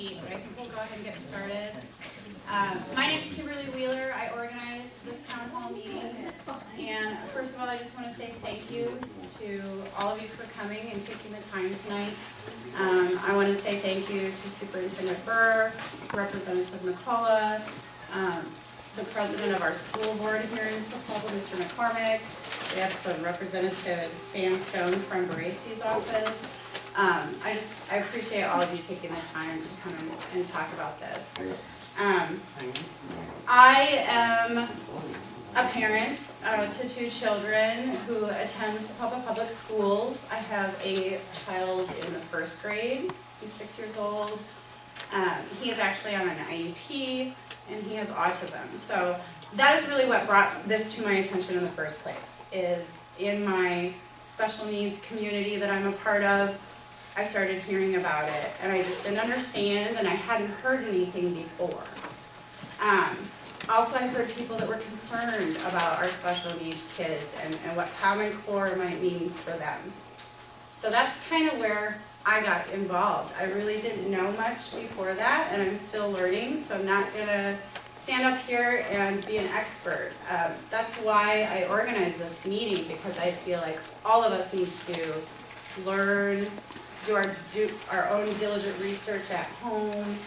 seat, but I think we'll go ahead and get started. My name is Kimberly Wheeler. I organized this town hall meeting. And first of all, I just want to say thank you to all of you for coming and taking the time tonight. I want to say thank you to Superintendent Burr, Representative McCullough, the president of our school board here in Sapulpa, Mr. McCormick. We have some representatives, Sam Stone from Barasi's office. I appreciate all of you taking the time to come and talk about this. I am a parent to two children who attend Sapulpa Public Schools. I have a child in the first grade. He's 6 years old. He is actually on an IEP and he has autism. So that is really what brought this to my attention in the first place, is in my special needs community that I'm a part of, I started hearing about it and I just didn't understand and I hadn't heard anything before. Also, I heard people that were concerned about our special needs kids and what Common Core might mean for them. So that's kind of where I got involved. I really didn't know much before that and I'm still learning, so I'm not going to stand up here and be an expert. That's why I organized this meeting, because I feel like all of us need to learn, do our own diligent research at home,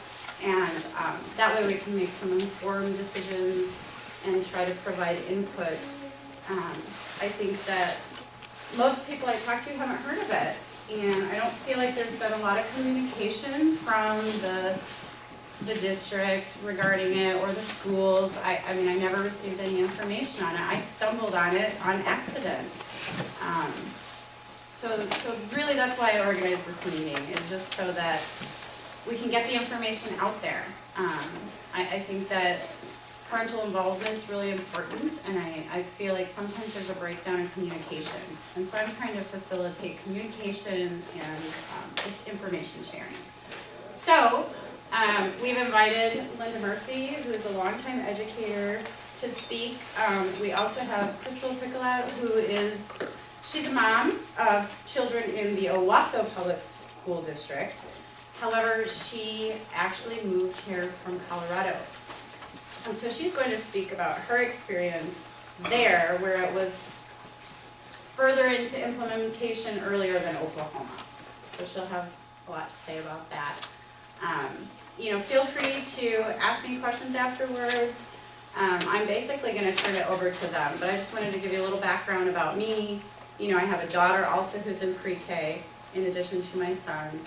and that way we can make some informed decisions and try to provide input. I think that most people I talk to haven't heard of it, and I don't feel like there's been a lot of communication from the district regarding it or the schools. I mean, I never received any information on it. I stumbled on it on accident. So really that's why I organized this meeting, is just so that we can get the information out there. I think that parental involvement is really important, and I feel like sometimes there's a breakdown in communication. And so I'm trying to facilitate communication and just information sharing. So we've invited Linda Murphy, who is a longtime educator, to speak. We also have Kristal Picolet, she's a mom of children in the Owasso Public School District. However, she actually moved here from Colorado. And so she's going to speak about her experience there, where it was further into implementation earlier than Oklahoma. So she'll have a lot to say about that. Feel free to ask me questions afterwards. I'm basically going to turn it over to them, but I just wanted to give you a little background about me. I have a daughter also who's in pre-K, in addition to my son.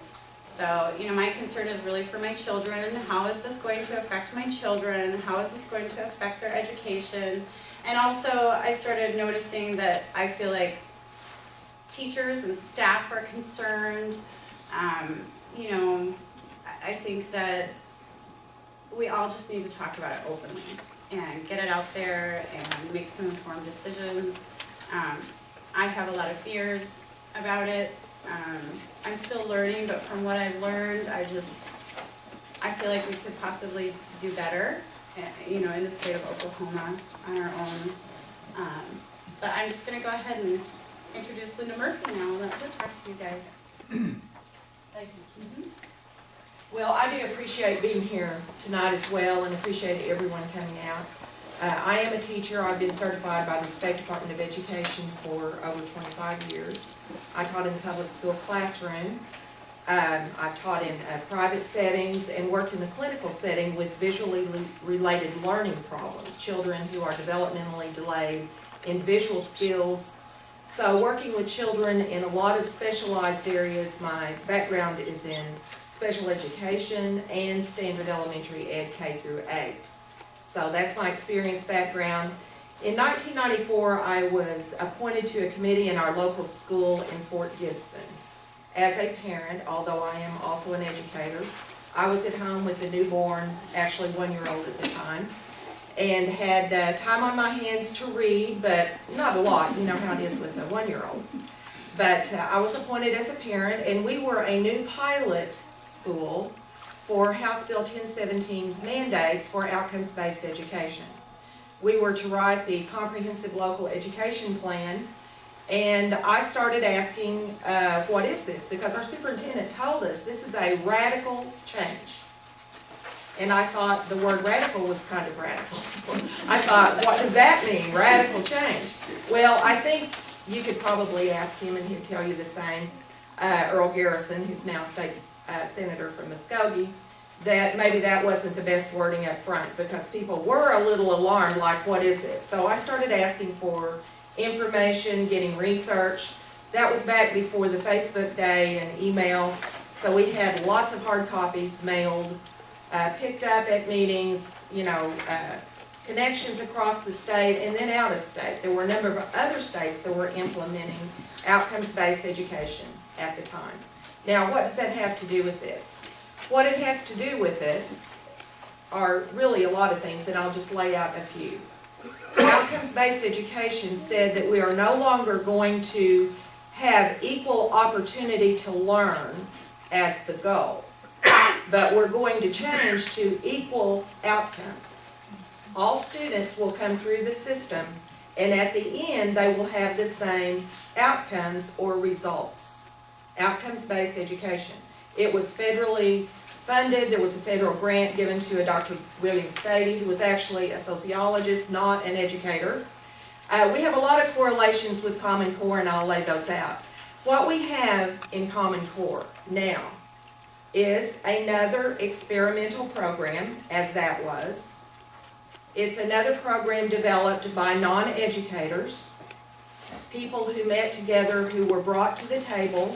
So, my concern is really for my children. How is this going to affect my children? How is this going to affect their education? And also, I started noticing that I feel like teachers and staff are concerned. I think that we all just need to talk about it openly and get it out there and make some informed decisions. I have a lot of fears about it. I'm still learning, but from what I've learned, I feel like we could possibly do better, in the state of Oklahoma on our own. But I'm just going to go ahead and introduce Linda Murphy now and let her talk to you guys. Thank you. Well, I do appreciate being here tonight as well, and appreciate everyone coming out. I am a teacher. I've been certified by the State Department of Education for over 25 years. I taught in the public school classroom. I've taught in private settings and worked in the clinical setting with visually related learning problems, children who are developmentally delayed in visual skills. So working with children in a lot of specialized areas, my background is in special education and standard elementary ed K through 8. So that's my experience background. In 1994, I was appointed to a committee in our local school in Fort Gibson. As a parent, although I am also an educator, I was at home with a newborn, actually 1-year-old at the time, and had time on my hands to read, but not a lot. You know how it is with a 1-year-old. But I was appointed as a parent, and we were a new pilot school for House Bill 1017's mandates for outcomes-based education. We were to write the comprehensive local education plan, and I started asking, what is this? Because our superintendent told us this is a radical change. And I thought the word radical was kind of radical. I thought, what does that mean, radical change? Well, I think you could probably ask him and he'd tell you the same, Earl Garrison, who's now state senator from Muskogee, that maybe that wasn't the best wording up front because people were a little alarmed, like, what is this? So I started asking for information, getting research. That was back before the Facebook day and email, so we had lots of hard copies mailed, picked up at meetings, you know, connections across the state and then out of state. There were a number of other states that were implementing outcomes-based education at the time. Now, what does that have to do with this? What it has to do with it are really a lot of things, and I'll just lay out a few. Outcomes-based education said that we are no longer going to have equal opportunity to learn as the goal, but we're going to change to equal outcomes. All students will come through the system, and at the end, they will have the same outcomes or results. Outcomes-based education. It was federally funded. There was a federal grant given to a Dr. William Spady, who was actually a sociologist, not an educator. We have a lot of correlations with Common Core, and I'll lay those out. What we have in Common Core now is another experimental program, as that was. It's another program developed by non-educators, people who met together, who were brought to the table.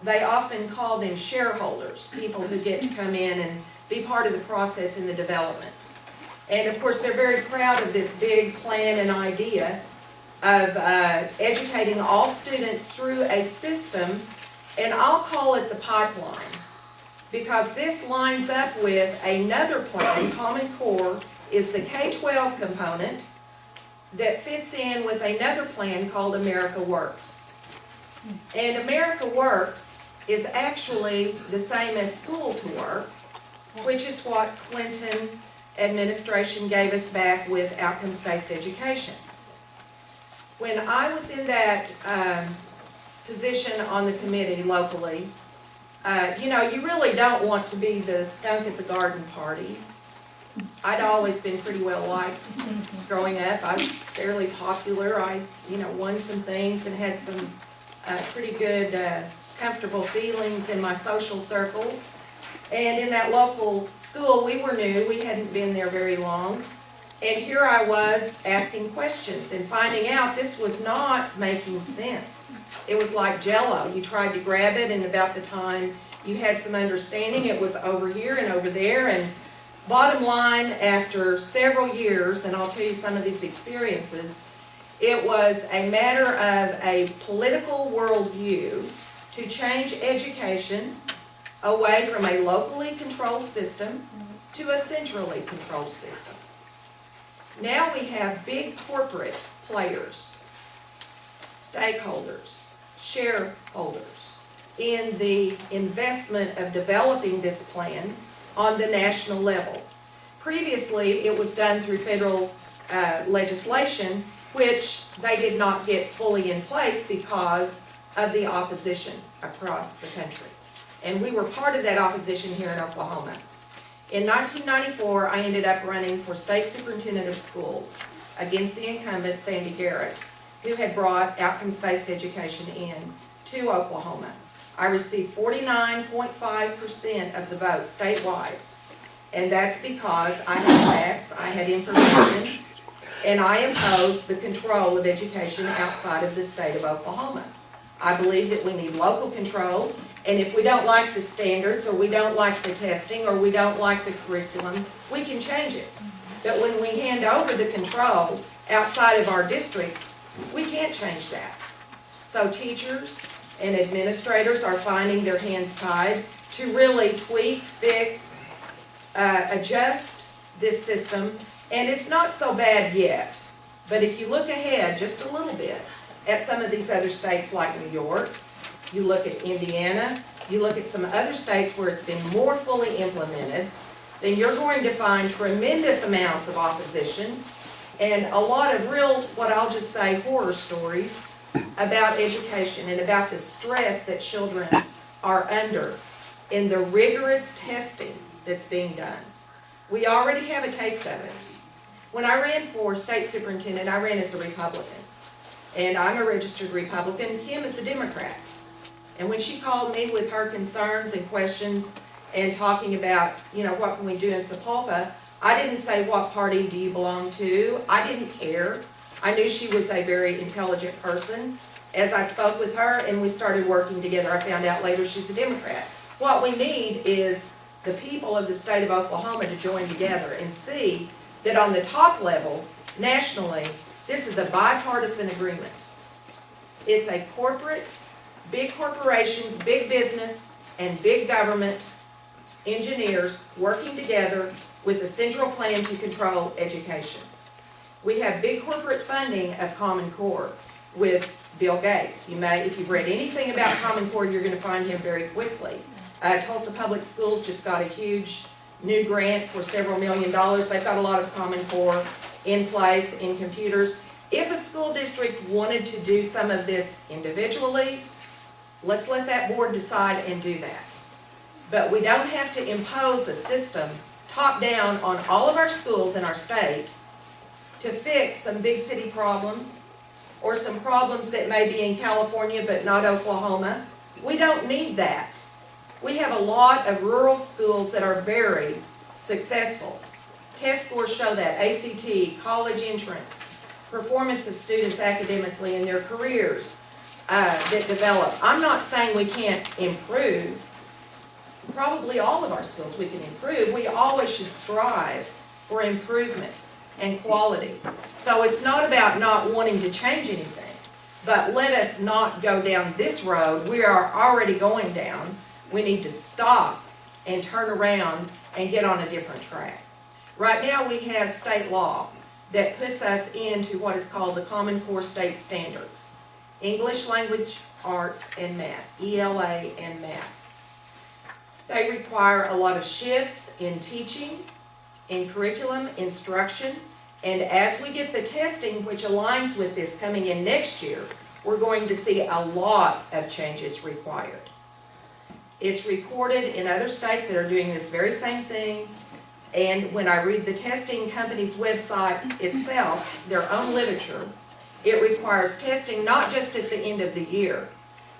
They often call them shareholders, people who get to come in and be part of the process in the development. And of course, they're very proud of this big plan and idea of educating all students through a system, and I'll call it the pipeline, because this lines up with another plan. Common Core is the K-12 component that fits in with another plan called America Works. And America Works is actually the same as School to Work, which is what Clinton administration gave us back with outcomes-based education. When I was in that position on the committee locally, you know, you really don't want to be the skunk at the garden party. I'd always been pretty well liked growing up. I was fairly popular. I, you know, won some things and had some pretty good, comfortable feelings in my social circles. And in that local school, we were new. We hadn't been there very long. And here I was asking questions and finding out this was not making sense. It was like Jell-O. You tried to grab it, and about the time you had some understanding, it was over here and over there. And bottom line, after several years, and I'll tell you some of these experiences, it was a matter of a political worldview to change education away from a locally controlled system to a centrally controlled system. Now we have big corporate players, stakeholders, shareholders in the investment of developing this plan on the national level. Previously, it was done through federal legislation, which they did not get fully in place because of the opposition across the country. And we were part of that opposition here in Oklahoma. In 1994, I ended up running for state superintendent of schools against the incumbent, Sandy Garrett, who had brought outcomes-based education in to Oklahoma. I received 49.5% of the vote statewide. And that's because I had facts, I had information, and I imposed the control of education outside of the state of Oklahoma. I believe that we need local control, and if we don't like the standards, or we don't like the testing, or we don't like the curriculum, we can change it. But when we hand over the control outside of our districts, we can't change that. So teachers and administrators are finding their hands tied to really tweak, fix, adjust this system, and it's not so bad yet. But if you look ahead just a little bit at some of these other states like New York, you look at Indiana, you look at some other states where it's been more fully implemented, then you're going to find tremendous amounts of opposition and a lot of real, what I'll just say, horror stories about education and about the stress that children are under in the rigorous testing that's being done. We already have a taste of it. When I ran for state superintendent, I ran as a Republican. And I'm a registered Republican. Kim is a Democrat. And when she called me with her concerns and questions and talking about, you know, what can we do in Sapulpa, I didn't say, what party do you belong to? I didn't care. I knew she was a very intelligent person. As I spoke with her and we started working together, I found out later she's a Democrat. What we need is the people of the state of Oklahoma to join together and see that on the top level, nationally, this is a bipartisan agreement. It's a corporate, big corporations, big business, and big government engineers working together with a central plan to control education. We have big corporate funding of Common Core with Bill Gates. You may, if you've read anything about Common Core, you're going to find him very quickly. Tulsa Public Schools just got a huge new grant for several $1 million. They've got a lot of Common Core in place in computers. If a school district wanted to do some of this individually, let's let that board decide and do that. But we don't have to impose a system top down on all of our schools in our state to fix some big city problems or some problems that may be in California but not Oklahoma. We don't need that. We have a lot of rural schools that are very successful. Test scores show that, ACT, college entrance, performance of students academically in their careers that develop. I'm not saying we can't improve. Probably all of our schools we can improve. We always should strive for improvement and quality. So it's not about not wanting to change anything, but let us not go down this road we are already going down. We need to stop and turn around and get on a different track. Right now we have state law that puts us into what is called the Common Core State Standards. English Language Arts and Math, ELA and Math. They require a lot of shifts in teaching, in curriculum, instruction, and as we get the testing, which aligns with this coming in next year, we're going to see a lot of changes required. It's reported in other states that are doing this very same thing, and when I read the testing company's website itself, their own literature, it requires testing not just at the end of the year,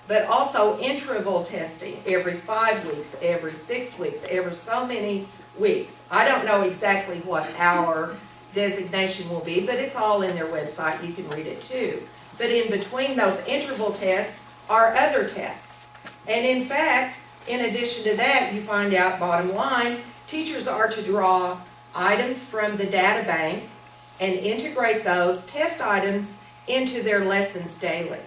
but also interval testing every 5 weeks, every 6 weeks, every so many weeks. I don't know exactly what our designation will be, but it's all in their website. You can read it too. But in between those interval tests are other tests. And in fact, in addition to that, you find out, bottom line, teachers are to draw items from the data bank and integrate those test items into their lessons daily.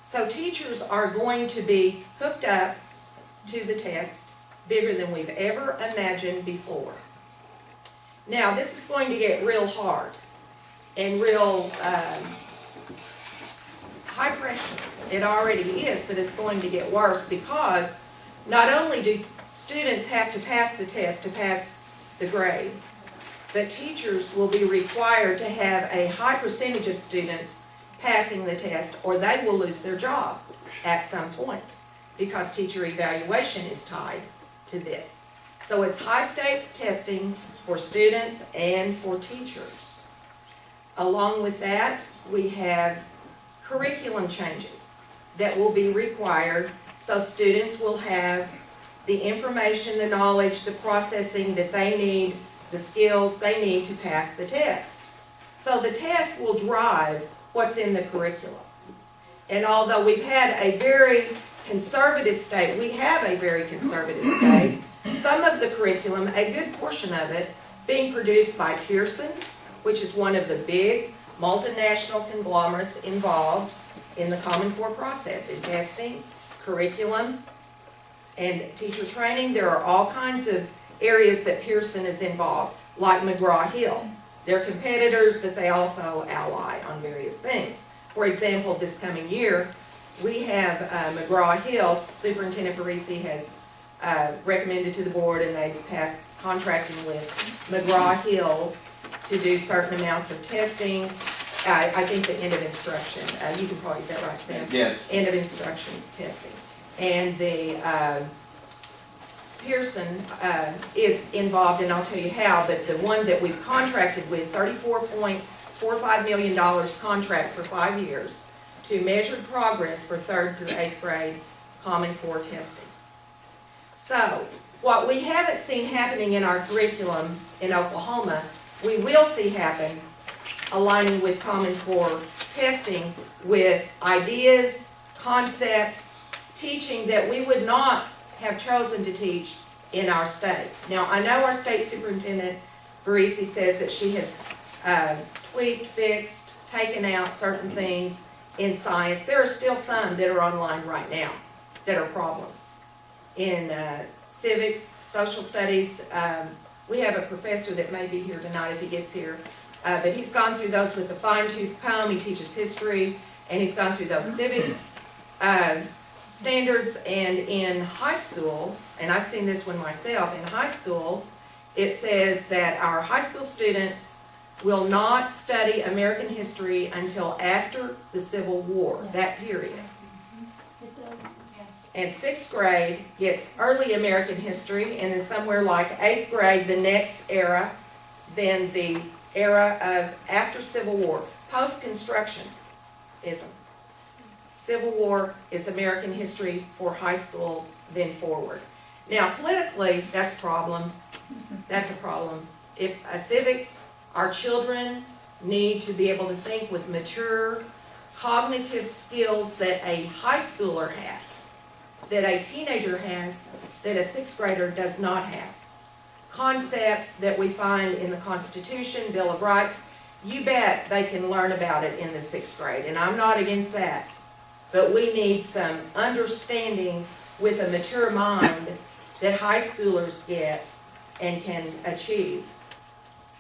So teachers are going to be hooked up to the test bigger than we've ever imagined before. Now, this is going to get real hard and real high pressure. It already is, but it's going to get worse because not only do students have to pass the test to pass the grade, but teachers will be required to have a high percentage of students passing the test or they will lose their job at some point because teacher evaluation is tied to this. So it's high stakes testing for students and for teachers. Along with that, we have curriculum changes that will be required so students will have the information, the knowledge, the processing that they need, the skills they need to pass the test. So the test will drive what's in the curriculum. And although we've had a very conservative state, we have a very conservative state, some of the curriculum, a good portion of it, being produced by Pearson, which is one of the big multinational conglomerates involved in the Common Core process, in testing, curriculum, and teacher training. There are all kinds of areas that Pearson is involved, like McGraw-Hill. They're competitors, but they also ally on various things. For example, this coming year, we have McGraw-Hill, Superintendent Parisi has recommended to the board, and they've passed contracting with McGraw-Hill to do certain amounts of testing. I think the end of instruction, you can probably, is that right, Sam? Yes. End of instruction testing. And the Pearson is involved, and I'll tell you how, but the one that we've contracted with, $34.45 million contract for 5 years to measure progress for 3rd through 8th grade Common Core testing. So, what we haven't seen happening in our curriculum in Oklahoma, we will see happen aligning with Common Core testing with ideas, concepts, teaching that we would not have chosen to teach in our state. Now, I know our state superintendent, Barisi, says that she has tweaked, fixed, taken out certain things in science. There are still some that are online right now that are problems. In civics, social studies, we have a professor that may be here tonight if he gets here, but he's gone through those with a fine-tooth comb. He teaches history, and he's gone through those civics standards. And in high school, and I've seen this one myself, in high school, it says that our high school students will not study American history until after the Civil War, that period. And 6th grade gets early American history, and then somewhere like 8th grade, the next era, then the era of after Civil War, post-constructionism. Civil War is American history for high school, then forward. Now, politically, that's a problem. That's a problem. If civics, our children need to be able to think with mature cognitive skills that a high schooler has, that a teenager has, that a 6th grader does not have. Concepts that we find in the Constitution, Bill of Rights, you bet they can learn about it in the 6th grade, and I'm not against that. But we need some understanding with a mature mind that high schoolers get and can achieve.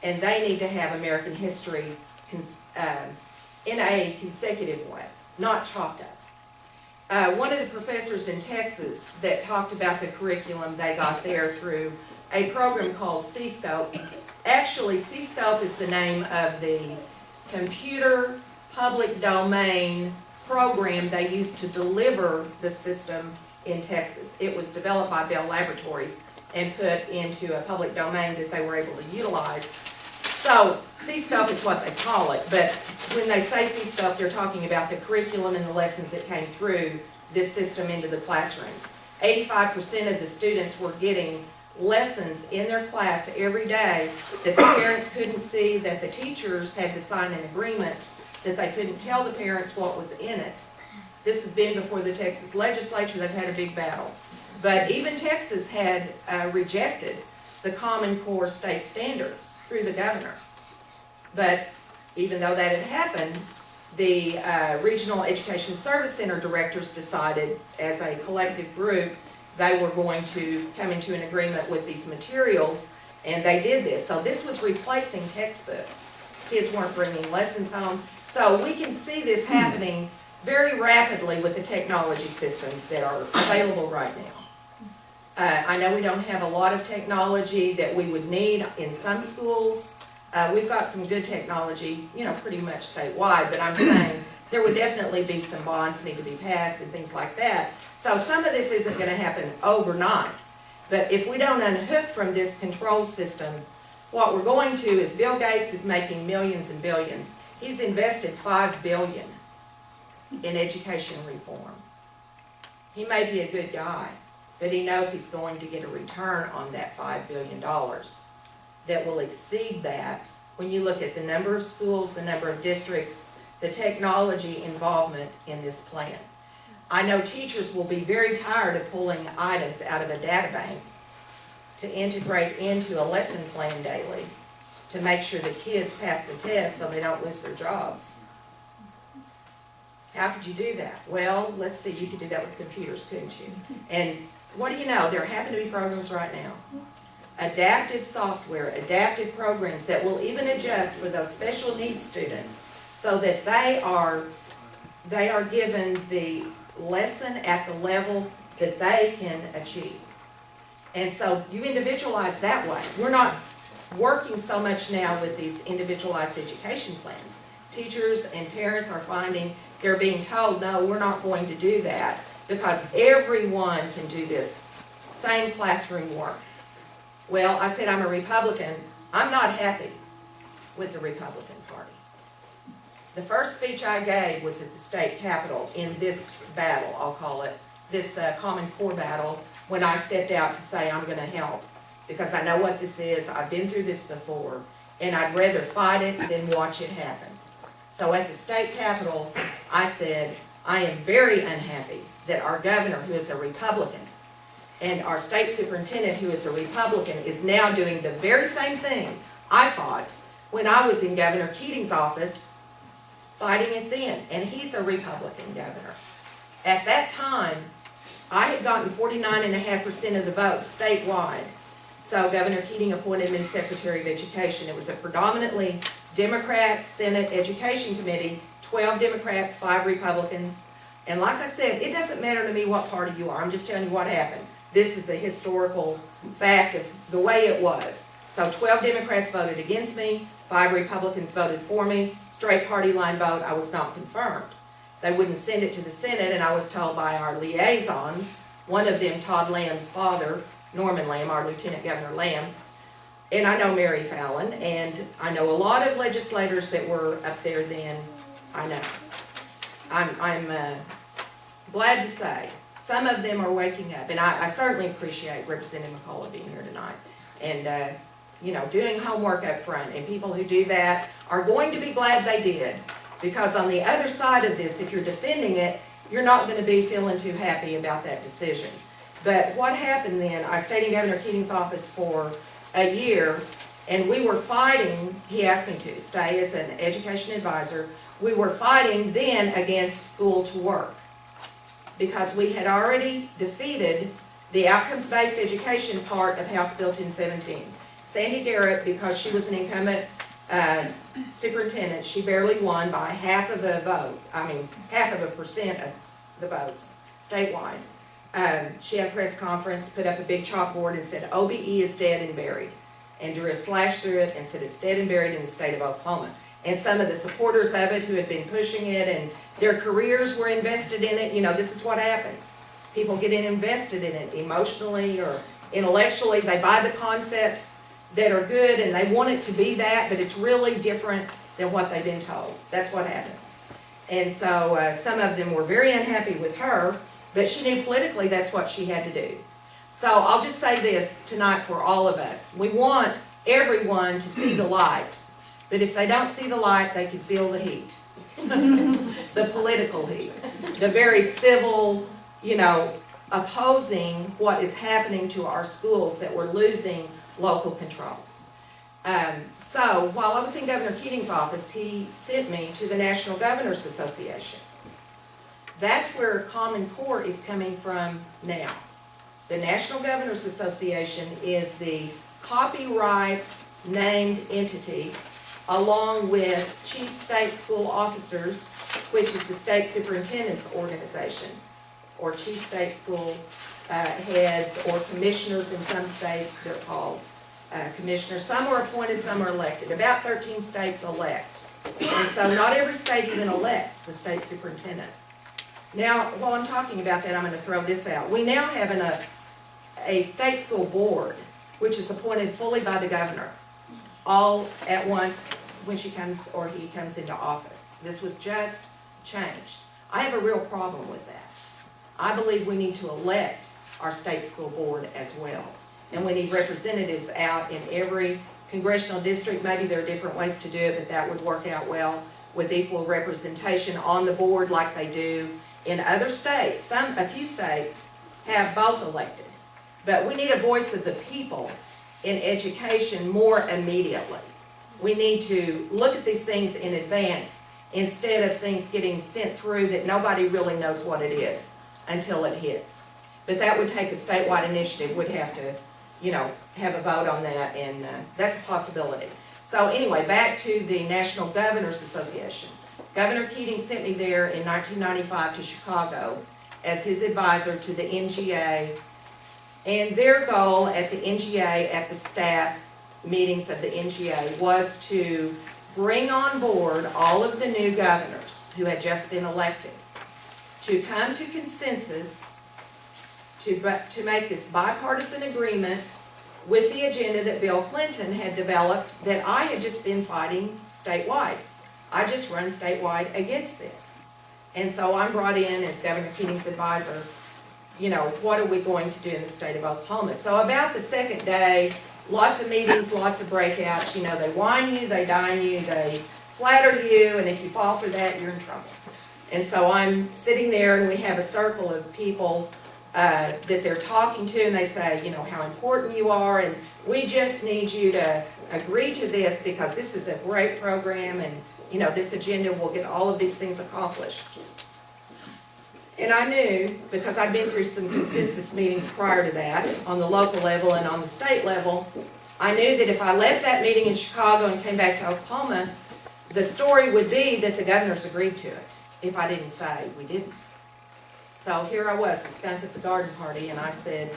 And they need to have American history in a consecutive way, not chopped up. One of the professors in Texas that talked about the curriculum they got there through a program called C-Scope. Actually, C-Scope is the name of the computer public domain program they used to deliver the system in Texas. It was developed by Bell Laboratories and put into a public domain that they were able to utilize. So, C-Scope is what they call it, but when they say C-Scope, they're talking about the curriculum and the lessons that came through this system into the classrooms. 85% of the students were getting lessons in their class every day that the parents couldn't see, that the teachers had to sign an agreement, that they couldn't tell the parents what was in it. This has been before the Texas legislature. They've had a big battle. But even Texas had rejected the Common Core state standards through the governor. But even though that had happened, the Regional Education Service Center directors decided as a collective group they were going to come into an agreement with these materials, and they did this. So this was replacing textbooks. Kids weren't bringing lessons home. So we can see this happening very rapidly with the technology systems that are available right now. I know we don't have a lot of technology that we would need in some schools. We've got some good technology, you know, pretty much statewide, but I'm saying there would definitely be some bonds need to be passed and things like that. So some of this isn't going to happen overnight. But if we don't unhook from this control system, what we're going to is Bill Gates is making millions and billions. He's invested $5 billion in education reform. He may be a good guy, but he knows he's going to get a return on that $5 billion that will exceed that when you look at the number of schools, the number of districts, the technology involvement in this plan. I know teachers will be very tired of pulling items out of a data bank to integrate into a lesson plan daily to make sure the kids pass the test so they don't lose their jobs. How could you do that? Well, let's see, you could do that with computers, couldn't you? And what do you know? There happen to be programs right now. Adaptive software, adaptive programs that will even adjust for those special needs students so that they are given the lesson at the level that they can achieve. And so you individualize that way. We're not working so much now with these individualized education plans. Teachers and parents are finding they're being told, no, we're not going to do that because everyone can do this same classroom work. Well, I said I'm a Republican. I'm not happy with the Republican Party. The first speech I gave was at the state capitol in this battle, I'll call it, this Common Core battle, when I stepped out to say I'm going to help, because I know what this is, I've been through this before, and I'd rather fight it than watch it happen. So at the state capitol, I said, I am very unhappy that our governor, who is a Republican, and our state superintendent, who is a Republican, is now doing the very same thing I fought when I was in Governor Keating's office, fighting it then, and he's a Republican governor. At that time, I had gotten 49.5% of the vote statewide, so Governor Keating appointed me Secretary of Education. It was a predominantly Democrat Senate Education Committee, 12 Democrats, 5 Republicans, and like I said, it doesn't matter to me what party you are, I'm just telling you what happened. This is the historical fact of the way it was. So 12 Democrats voted against me, 5 Republicans voted for me, straight party line vote, I was not confirmed. They wouldn't send it to the Senate, and I was told by our liaisons, one of them Todd Lamb's father, Norman Lamb, our Lieutenant Governor Lamb, and I know Mary Fallon, and I know a lot of legislators that were up there then, I know. I'm glad to say some of them are waking up, and I certainly appreciate Representative McCullough being here tonight, and you know, doing homework up front, and people who do that are going to be glad they did, because on the other side of this, if you're defending it, you're not going to be feeling too happy about that decision. But what happened then, I stayed in Governor Keating's office for a year, and we were fighting, he asked me to stay as an education advisor, we were fighting then against school to work, because we had already defeated the outcomes-based education part of House Bill 1017. Sandy Garrett, because she was an incumbent superintendent, she barely won by half of a vote, half of a percent of the votes statewide. She had a press conference, put up a big chalkboard and said, OBE is dead and buried, and drew a slash through it and said it's dead and buried in the state of Oklahoma. And some of the supporters of it who had been pushing it and their careers were invested in it, you know, this is what happens. People get invested in it emotionally or intellectually. They buy the concepts that are good and they want it to be that, but it's really different than what they've been told. That's what happens. And so some of them were very unhappy with her, but she knew politically that's what she had to do. So I'll just say this tonight for all of us. We want everyone to see the light, but if they don't see the light, they can feel the heat. The political heat. The very civil, you know, opposing what is happening to our schools, that we're losing local control. So while I was in Governor Keating's office, he sent me to the National Governors Association. That's where Common Core is coming from now. The National Governors Association is the copyright named entity, along with chief state school officers, which is the state superintendent's organization, or chief state school heads, or commissioners in some states, they're called commissioners. Some are appointed, some are elected. About 13 states elect. And so not every state even elects the state superintendent. Now, while I'm talking about that, I'm going to throw this out. We now have a state school board, which is appointed fully by the governor, all at once when she comes or he comes into office. This was just changed. I have a real problem with that. I believe we need to elect our state school board as well. And we need representatives out in every congressional district. Maybe there are different ways to do it, but that would work out well with equal representation on the board like they do in other states. A few states have both elected. But we need a voice of the people in education more immediately. We need to look at these things in advance instead of things getting sent through that nobody really knows what it is until it hits. But that would take a statewide initiative. We'd have to, you know, have a vote on that, and that's a possibility. So anyway, back to the National Governors Association. Governor Keating sent me there in 1995 to Chicago as his advisor to the NGA, and their goal at the NGA, at the staff meetings of the NGA, was to bring on board all of the new governors who had just been elected, to come to consensus to make this bipartisan agreement with the agenda that Bill Clinton had developed that I had just been fighting statewide. I just run statewide against this. And so I'm brought in as Governor Keating's advisor, you know, what are we going to do in the state of Oklahoma? So about the second day, lots of meetings, lots of breakouts, you know, they whine you, they dine you, they flatter you, and if you fall for that, you're in trouble. And so I'm sitting there and we have a circle of people that they're talking to, and they say, you know, how important you are, and we just need you to agree to this because this is a great program, and you know, this agenda will get all of these things accomplished. And I knew, because I'd been through some consensus meetings prior to that, on the local level and on the state level, I knew that if I left that meeting in Chicago and came back to Oklahoma, the story would be that the governors agreed to it, if I didn't say we didn't. So here I was, the skunk at the garden party, and I said,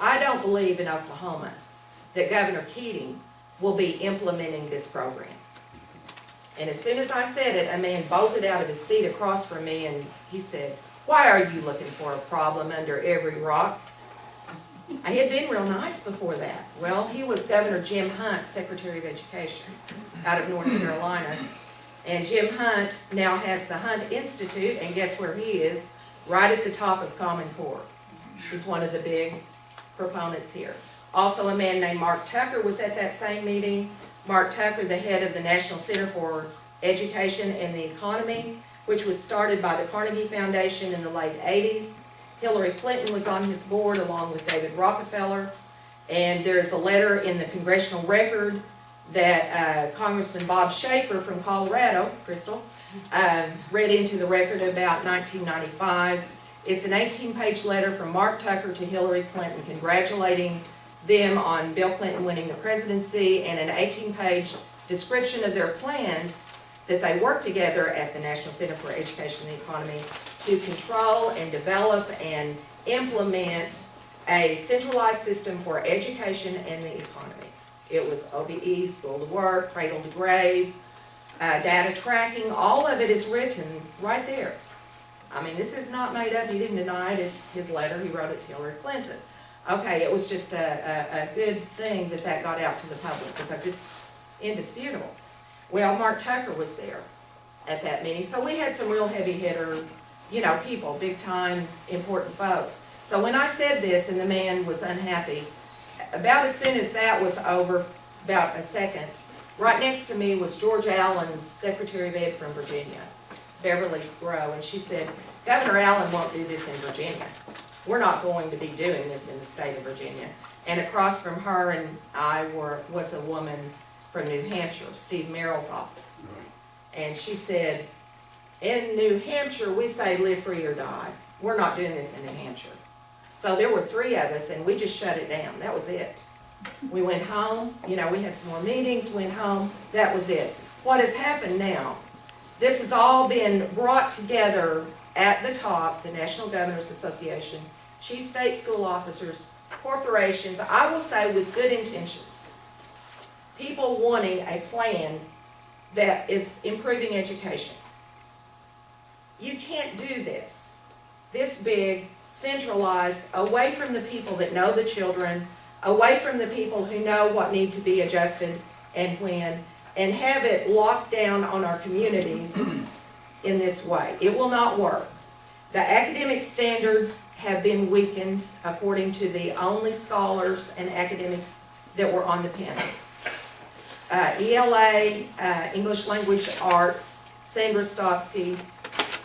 I don't believe in Oklahoma that Governor Keating will be implementing this program. And as soon as I said it, a man bolted out of his seat across from me and he said, why are you looking for a problem under every rock? I had been real nice before that. Well, he was Governor Jim Hunt, Secretary of Education out of North Carolina. And Jim Hunt now has the Hunt Institute, and guess where he is? Right at the top of Common Core. He's one of the big proponents here. Also a man named Mark Tucker was at that same meeting. Mark Tucker, the head of the National Center for Education and the Economy, which was started by the Carnegie Foundation in the late 80s. Hillary Clinton was on his board along with David Rockefeller. And there's a letter in the Congressional Record that Congressman Bob Schaefer from Colorado, Kristal, read into the record about 1995. It's an 18-page letter from Mark Tucker to Hillary Clinton congratulating them on Bill Clinton winning the presidency, and an 18-page description of their plans that they work together at the National Center for Education and the Economy to control and develop and implement a centralized system for education and the economy. It was OBE, school to work, cradle to grave, data tracking, all of it is written right there. I mean, this is not made up, he didn't deny it, it's his letter, he wrote it to Hillary Clinton. Okay, it was just a good thing that that got out to the public because it's indisputable. Well, Mark Tucker was there at that meeting, so we had some real heavy hitter, you know, people, big time, important folks. So when I said this and the man was unhappy, about as soon as that was over, about a second, right next to me was George Allen's Secretary of Ed from Virginia, Beverly Scrow, and she said, Governor Allen won't do this in Virginia. We're not going to be doing this in the state of Virginia. And across from her and I was a woman from New Hampshire, Steve Merrill's office. And she said, in New Hampshire, we say live free or die. We're not doing this in New Hampshire. So there were 3 of us, and we just shut it down. That was it. We went home. You know, we had some more meetings, went home. That was it. What has happened now? This has all been brought together at the top, the National Governors Association, chief state school officers, corporations, I will say with good intentions. People wanting a plan that is improving education. You can't do this big, centralized, away from the people that know the children, away from the people who know what need to be adjusted and when, and have it locked down on our communities in this way. It will not work. The academic standards have been weakened according to the only scholars and academics that were on the panels. ELA, English Language Arts, Sandra Stotsky,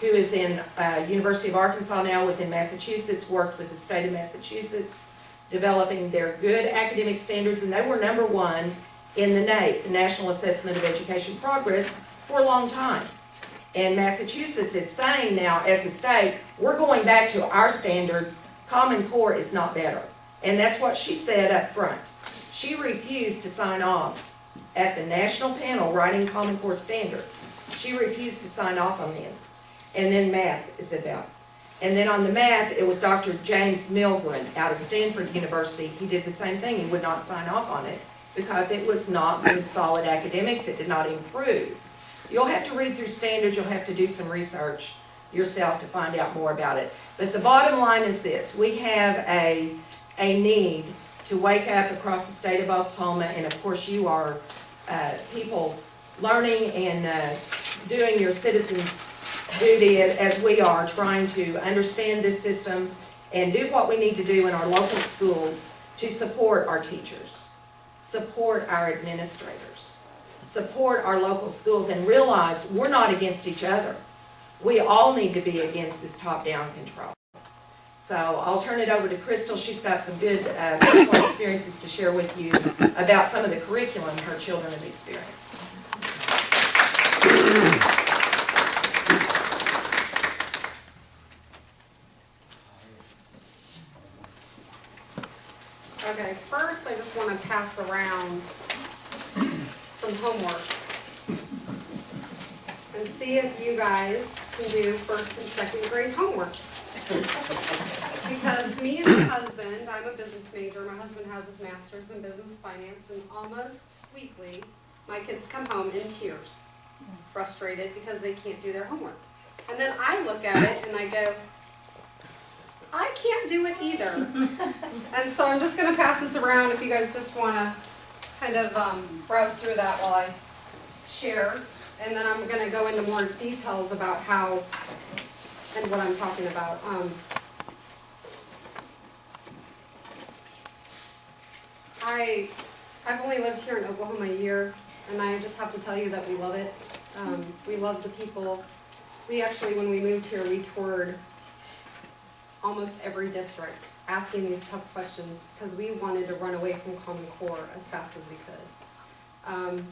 who is in University of Arkansas now, was in Massachusetts, worked with the state of Massachusetts, developing their good academic standards, and they were #1 in the NAEP, the National Assessment of Education Progress, for a long time. And Massachusetts is saying now, as a state, we're going back to our standards. Common Core is not better. And that's what she said up front. She refused to sign off at the national panel writing Common Core standards. She refused to sign off on them. And then math is about. And then on the math, it was Dr. James Milgren out of Stanford University. He did the same thing. He would not sign off on it because it was not good, solid academics. It did not improve. You'll have to read through standards. You'll have to do some research. yourself to find out more about it. But the bottom line is this: we have a need to wake up across the state of Oklahoma, and of course you are people learning and doing your citizens' duty as we are, trying to understand this system and do what we need to do in our local schools to support our teachers, support our administrators, support our local schools, and realize we're not against each other. We all need to be against this top-down control. So I'll turn it over to Kristal. She's got some good personal experiences to share with you about some of the curriculum her children have experienced. Okay, first I just want to pass around some homework and see if you guys can do first and second grade homework. Because me and my husband, I'm a business major, my husband has his master's in business finance, and almost weekly my kids come home in tears, frustrated because they can't do their homework. And then I look at it and I go, I can't do it either. And so I'm just going to pass this around if you guys just want to kind of browse through that while I share. And then I'm going to go into more details about how and what I'm talking about. I've only lived here in Oklahoma a year, and I just have to tell you that we love it. We love the people. We actually, when we moved here, we toured almost every district, asking these tough questions because we wanted to run away from Common Core as fast as we could.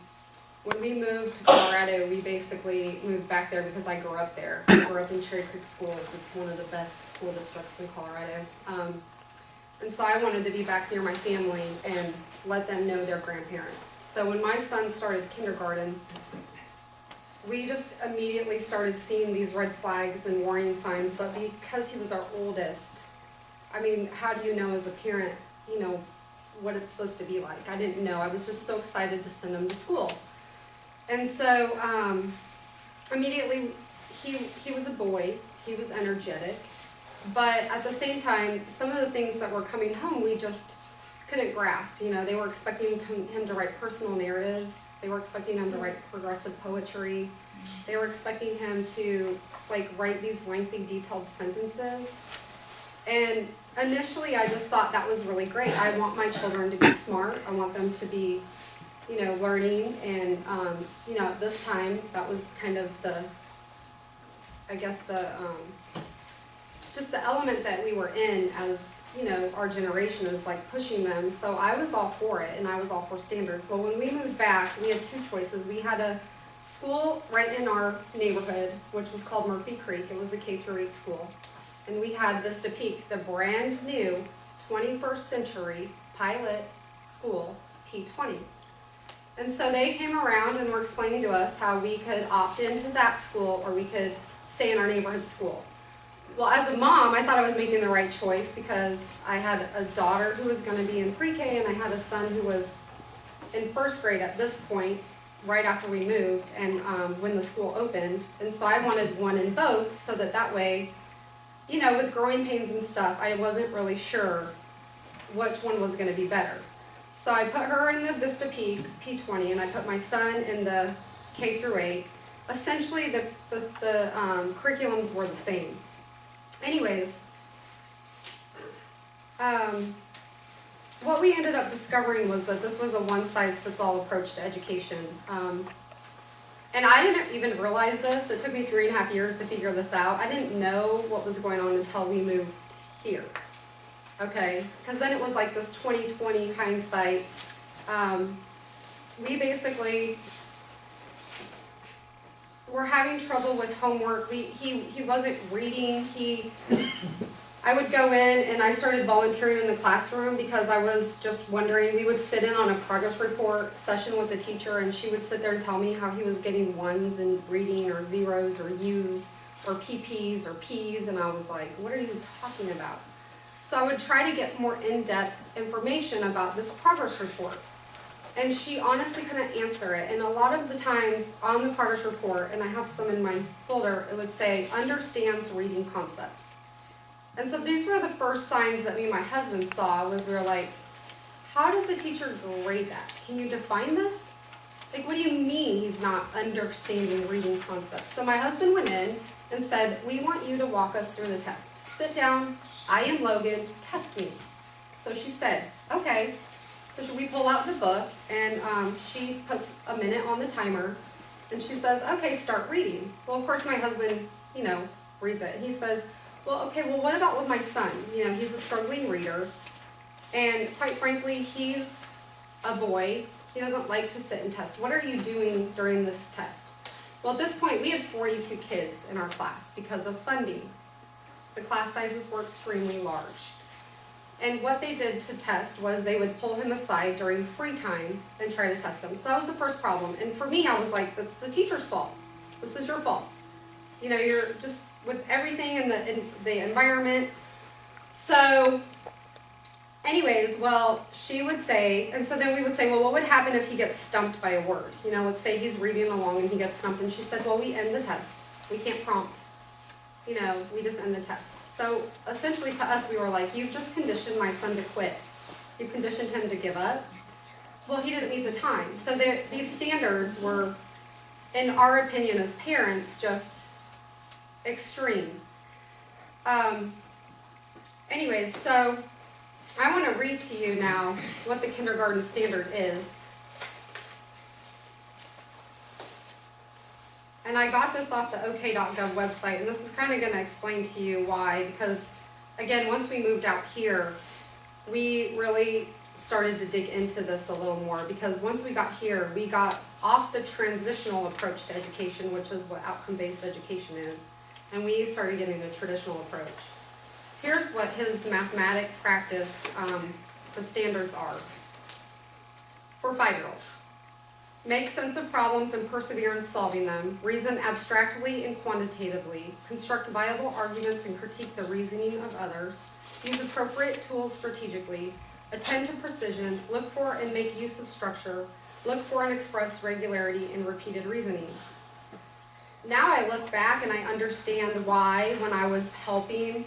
When we moved to Colorado, we basically moved back there because I grew up there. I grew up in Cherry Creek Schools. It's one of the best school districts in Colorado. And so I wanted to be back near my family and let them know their grandparents. So when my son started kindergarten, we just immediately started seeing these red flags and warning signs, but because he was our oldest, I mean, how do you know as a parent, you know, what it's supposed to be like? I didn't know. I was just so excited to send him to school. And so immediately, he was a boy, he was energetic, but at the same time, some of the things that were coming home, we just couldn't grasp. You know, they were expecting him to write personal narratives. They were expecting him to write progressive poetry. They were expecting him to, like, write these lengthy, detailed sentences. And initially, I just thought that was really great. I want my children to be smart. I want them to be, you know, learning. And, you know, at this time, that was kind of the, I guess, just the element that we were in as, you know, our generation is like pushing them. So I was all for it, and I was all for standards. Well, when we moved back, we had two choices. We had a school right in our neighborhood, which was called Murphy Creek. It was a K-8 school. And we had Vista Peak, the brand new 21st century pilot school, P20. And so they came around and were explaining to us how we could opt into that school or we could stay in our neighborhood school. Well, as a mom, I thought I was making the right choice because I had a daughter who was going to be in pre-K and I had a son who was in first grade at this point, right after we moved and when the school opened. And so I wanted one in both so that way, you know, with growing pains and stuff, I wasn't really sure which one was going to be better. So I put her in the Vista Peak, P20, and I put my son in the K-8. Essentially, the curriculums were the same. Anyways, what we ended up discovering was that this was a one-size-fits-all approach to education. And I didn't even realize this. It took me 3.5 years to figure this out. I didn't know what was going on until we moved here. Okay? Because then it was like this 20/20 hindsight. We basically were having trouble with homework. He wasn't reading. I would go in and I started volunteering in the classroom because I was just wondering. We would sit in on a progress report session with the teacher and she would sit there and tell me how he was getting ones in reading or zeros or U's or PP's or P's, and I was like, what are you talking about? So I would try to get more in-depth information about this progress report. And she honestly couldn't answer it. And a lot of the times on the progress report, and I have some in my folder, it would say, understands reading concepts. And so these were the first signs that me and my husband saw, was we were like, how does the teacher grade that? Can you define this? Like, what do you mean he's not understanding reading concepts? So my husband went in and said, we want you to walk us through the test. Sit down, I am Logan, test me. So she said, okay. So we pull out the book, and she puts a minute on the timer, and she says, okay, start reading. Well, of course, my husband, reads it. He says, well, okay, well, what about with my son? He's a struggling reader, and quite frankly, he's a boy. He doesn't like to sit and test. What are you doing during this test? Well, at this point, we had 42 kids in our class because of funding. The class sizes were extremely large. And what they did to test was they would pull him aside during free time and try to test him. So that was the first problem. And for me, I was like, that's the teacher's fault. This is your fault. You're just with everything in the environment. So anyways, well, she would say, and so then we would say, well, what would happen if he gets stumped by a word? Let's say he's reading along and he gets stumped. And she said, well, we end the test. We can't prompt. We just end the test. So essentially to us, we were like, you've just conditioned my son to quit. You've conditioned him to give up. Well, he didn't meet the time. So these standards were, in our opinion as parents, just extreme. Anyways, so I want to read to you now what the kindergarten standard is. And I got this off the OKED.gov website, and this is kind of going to explain to you why, because, again, once we moved out here, we really started to dig into this a little more, because once we got here, we got off the transitional approach to education, which is what outcome-based education is, and we started getting a traditional approach. Here's what his mathematic practice, the standards are for 5-year-olds. Make sense of problems and persevere in solving them. Reason abstractly and quantitatively. Construct viable arguments and critique the reasoning of others. Use appropriate tools strategically. Attend to precision. Look for and make use of structure. Look for and express regularity in repeated reasoning. Now I look back and I understand why, when I was helping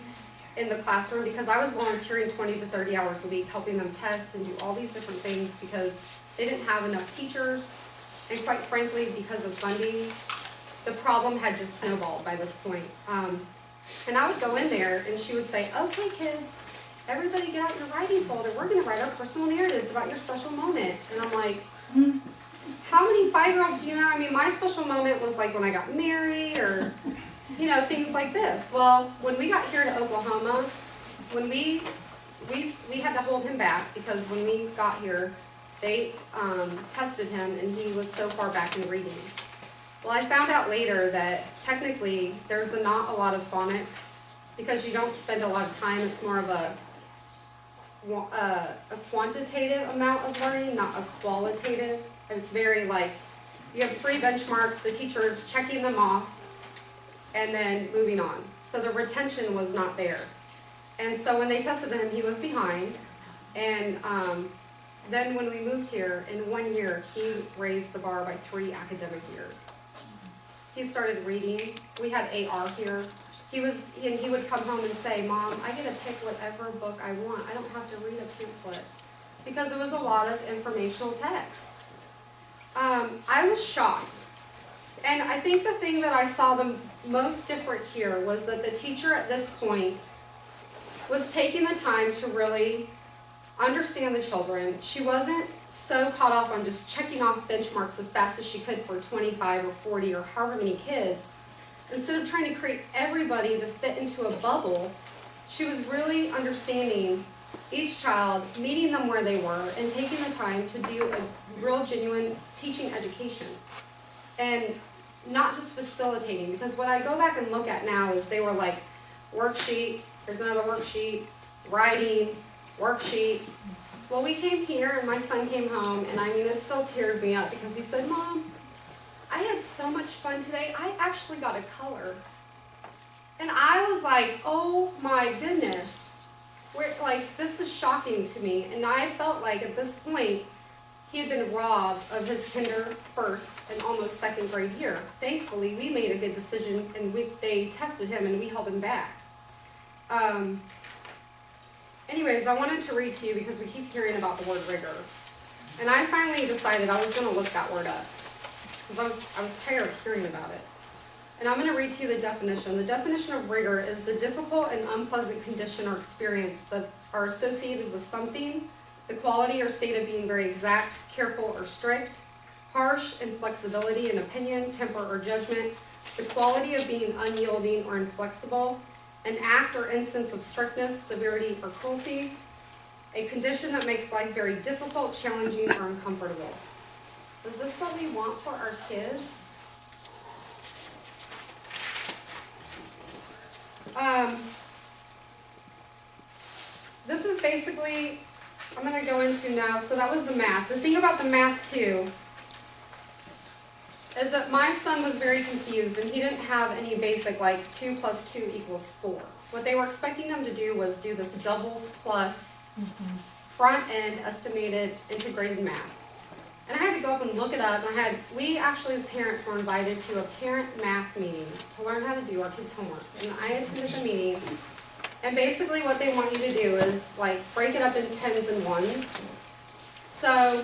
in the classroom, because I was volunteering 20 to 30 hours a week, helping them test and do all these different things because they didn't have enough teachers. And quite frankly, because of funding, the problem had just snowballed by this point. And I would go in there and she would say, okay kids, everybody get out your writing folder. We're going to write our personal narratives about your special moment. And I'm like, how many 5-year-olds do you know? I mean, my special moment was like when I got married or, things like this. Well, when we got here to Oklahoma, when we had to hold him back because when we got here, they tested him and he was so far back in reading. Well, I found out later that technically there's not a lot of phonics because you don't spend a lot of time. It's more of a quantitative amount of learning, not a qualitative. It's very like you have 3 benchmarks, the teacher is checking them off and then moving on. So the retention was not there. And so when they tested him, he was behind. And then when we moved here, in 1 year, he raised the bar by 3 academic years. He started reading. We had AR here. He would come home and say, Mom, I get to pick whatever book I want. I don't have to read a pamphlet. Because it was a lot of informational text. I was shocked. And I think the thing that I saw the most different here was that the teacher at this point was taking the time to really understand the children. She wasn't so caught off on just checking off benchmarks as fast as she could for 25 or 40 or however many kids. Instead of trying to create everybody to fit into a bubble, she was really understanding each child, meeting them where they were, and taking the time to do a real genuine teaching education. And not just facilitating, because what I go back and look at now is they were like, worksheet, there's another worksheet, writing, worksheet. Well, we came here and my son came home and I mean, it still tears me up because he said, Mom, I had so much fun today. I actually got a color. And I was like, oh my goodness. Like, this is shocking to me. And I felt like at this point, he had been robbed of his kinder, first, and almost second grade year. Thankfully, we made a good decision, and they tested him, and we held him back. Anyways, I wanted to read to you because we keep hearing about the word rigor. And I finally decided I was going to look that word up, because I was tired of hearing about it. And I'm going to read to you the definition. The definition of rigor is the difficult and unpleasant condition or experience that are associated with something, the quality or state of being very exact, careful, or strict, harsh, inflexibility in opinion, temper, or judgment, the quality of being unyielding or inflexible, an act or instance of strictness, severity, or cruelty, a condition that makes life very difficult, challenging, or uncomfortable. Is this what we want for our kids? This is basically, I'm going to go into now, so that was the math. The thing about the math too is that my son was very confused and he didn't have any basic like 2 + 2 = 4. What they were expecting him to do was do this doubles plus front end estimated integrated math. And I had to go up and look it up, and we actually as parents were invited to a parent math meeting to learn how to do our kids' homework. And I attended the meeting, and basically what they want you to do is like break it up in tens and ones. So,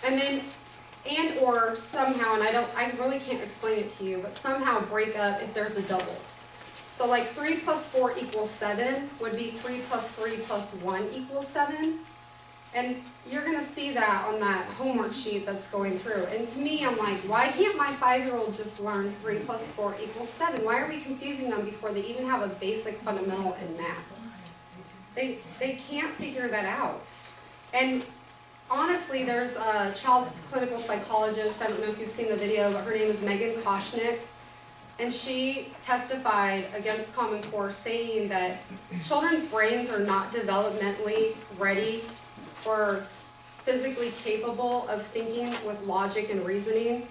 and then, and or somehow, and I really can't explain it to you, but somehow break up if there's a doubles. So like 3 + 4 = 7 would be 3 + 3 + 1 = 7. And you're going to see that on that homework sheet that's going through. And to me, I'm like, why can't my 5-year-old just learn 3 + 4 = 7? Why are we confusing them before they even have a basic fundamental in math? They can't figure that out. And honestly, there's a child clinical psychologist, I don't know if you've seen the video, but her name is Megan Koshnick. And she testified against Common Core saying that children's brains are not developmentally ready or physically capable of thinking with logic and reasoning.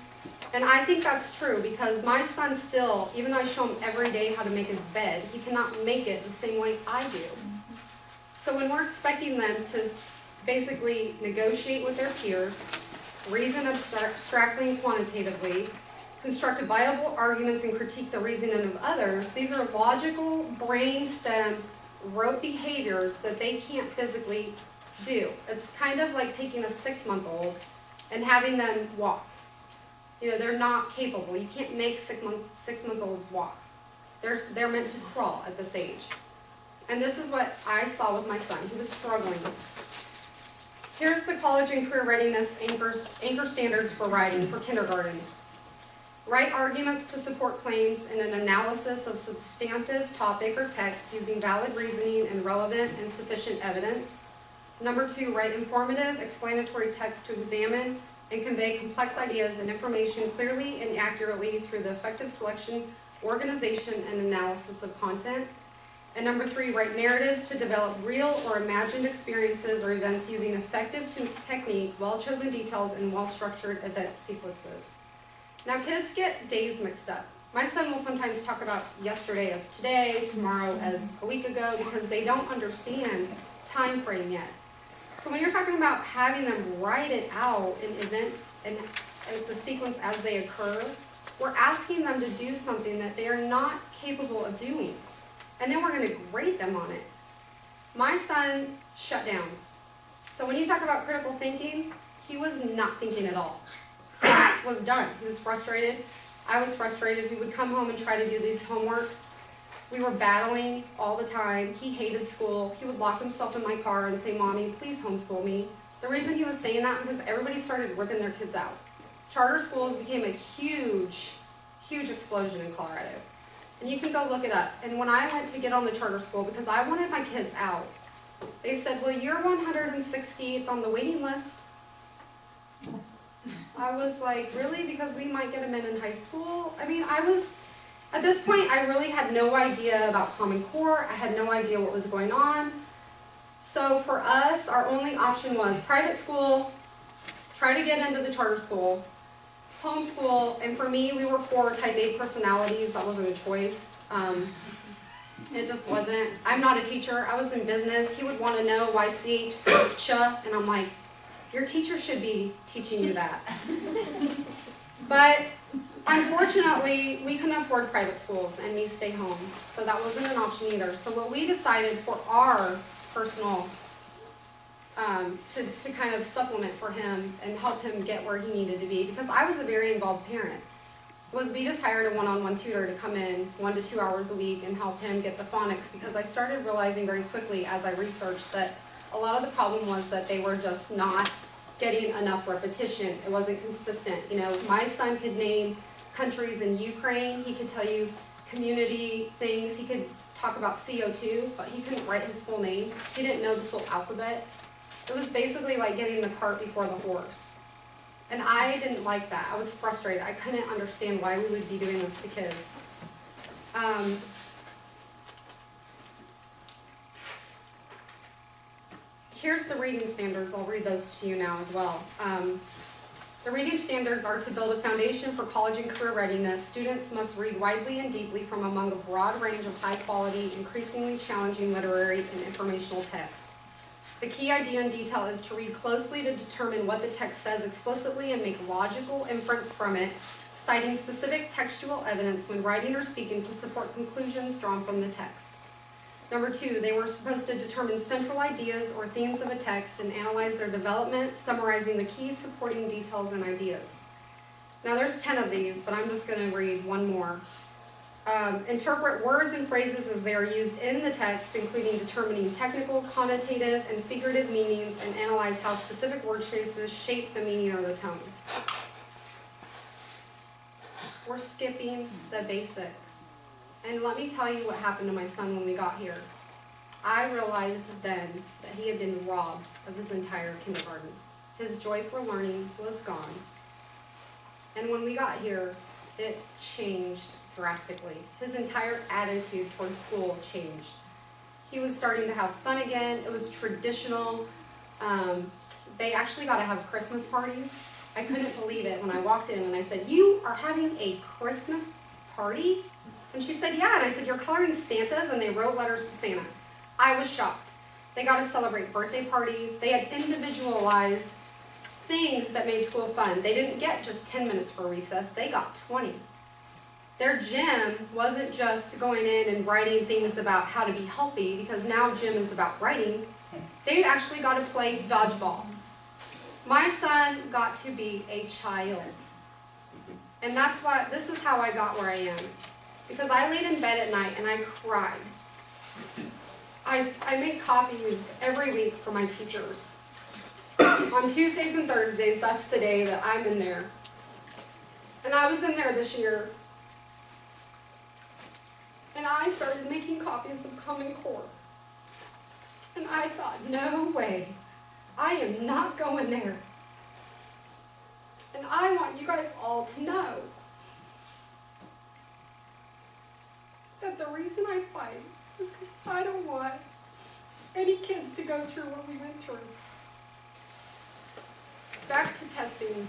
And I think that's true because my son still, even though I show him every day how to make his bed, he cannot make it the same way I do. So when we're expecting them to basically negotiate with their peers, reason abstractly and quantitatively, construct viable arguments and critique the reasoning of others, these are logical, brainstem, rote behaviors that they can't physically do. It's kind of like taking a 6-month-old and having them walk. You know, they're not capable. You can't make 6-month-olds walk. They're meant to crawl at this age. And this is what I saw with my son. He was struggling. Here's the college and career readiness anchor standards for writing for kindergarten. Write arguments to support claims in an analysis of substantive topic or text using valid reasoning and relevant and sufficient evidence. Number 2, write informative, explanatory text to examine and convey complex ideas and information clearly and accurately through the effective selection, organization, and analysis of content. And number 3, write narratives to develop real or imagined experiences or events using effective technique, well-chosen details, and well-structured event sequences. Now, kids get days mixed up. My son will sometimes talk about yesterday as today, tomorrow as a week ago, because they don't understand time frame yet. So when you're talking about having them write it out in event and the sequence as they occur, we're asking them to do something that they are not capable of doing. And then we're going to grade them on it. My son shut down. So when you talk about critical thinking, he was not thinking at all. He was done. He was frustrated. I was frustrated. We would come home and try to do these homeworks. We were battling all the time. He hated school. He would lock himself in my car and say, "Mommy, please homeschool me." The reason he was saying that because everybody started ripping their kids out. Charter schools became a huge, huge explosion in Colorado. And you can go look it up. And when I went to get on the charter school, because I wanted my kids out, they said, "Well, you're 168th on the waiting list." I was like, really? Because we might get them in high school? I mean, at this point, I really had no idea about Common Core. I had no idea what was going on. So for us, our only option was private school, try to get into the charter school, homeschool, and for me, we were 4 type A personalities. That wasn't a choice. It just wasn't. I'm not a teacher. I was in business. He would want to know why CH says ch, and I'm like, Your teacher should be teaching you that. But unfortunately, we couldn't afford private schools and me stay home, so that wasn't an option either. So what we decided for our personal, to kind of supplement for him and help him get where he needed to be, because I was a very involved parent, was we just hired a one-on-one tutor to come in 1 to 2 hours a week and help him get the phonics, because I started realizing very quickly as I researched that a lot of the problem was that they were just not getting enough repetition. It wasn't consistent. You know, my son could name countries in Ukraine. He could tell you community things. He could talk about CO2, but he couldn't write his full name. He didn't know the full alphabet. It was basically like getting the cart before the horse. And I didn't like that. I was frustrated. I couldn't understand why we would be doing this to kids. Here's the reading standards. I'll read those to you now as well. The reading standards are to build a foundation for college and career readiness. Students must read widely and deeply from among a broad range of high-quality, increasingly challenging literary and informational text. The key idea in detail is to read closely to determine what the text says explicitly and make logical inference from it, citing specific textual evidence when writing or speaking to support conclusions drawn from the text. Number 2, they were supposed to determine central ideas or themes of a text and analyze their development, summarizing the key supporting details and ideas. Now there's 10 of these, but I'm just going to read one more. Interpret words and phrases as they are used in the text, including determining technical, connotative, and figurative meanings, and analyze how specific word choices shape the meaning or the tone. We're skipping the basics. And let me tell you what happened to my son when we got here. I realized then that he had been robbed of his entire kindergarten. His joy for learning was gone. And when we got here, it changed drastically. His entire attitude towards school changed. He was starting to have fun again. It was traditional. They actually got to have Christmas parties. I couldn't believe it when I walked in and I said, "You are having a Christmas party?" And she said, "Yeah." And I said, "You're coloring Santas?" And they wrote letters to Santa. I was shocked. They got to celebrate birthday parties. They had individualized things that made school fun. They didn't get just 10 minutes for recess. They got 20. Their gym wasn't just going in and writing things about how to be healthy, because now gym is about writing. They actually got to play dodgeball. My son got to be a child. And that's why, this is how I got where I am. Because I laid in bed at night and I cried. I make copies every week for my teachers. On Tuesdays and Thursdays, that's the day that I'm in there. And I was in there this year. And I started making copies of Common Core. And I thought, no way. I am not going there. And I want you guys all to know that the reason I fight is because I don't want any kids to go through what we went through. Back to testing.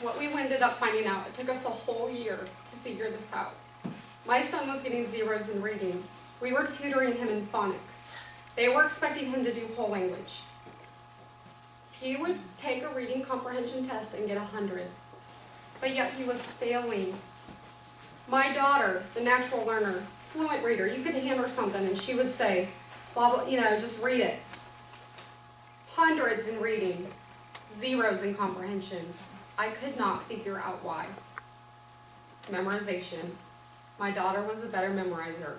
What we ended up finding out, it took us a whole year to figure this out. My son was getting zeros in reading. We were tutoring him in phonics. They were expecting him to do whole language. He would take a reading comprehension test and get 100, but yet he was failing. My daughter, the natural learner, fluent reader, you could hand her something and she would say, blah, blah, you know, just read it. Hundreds in reading, zeros in comprehension. I could not figure out why. Memorization. My daughter was a better memorizer.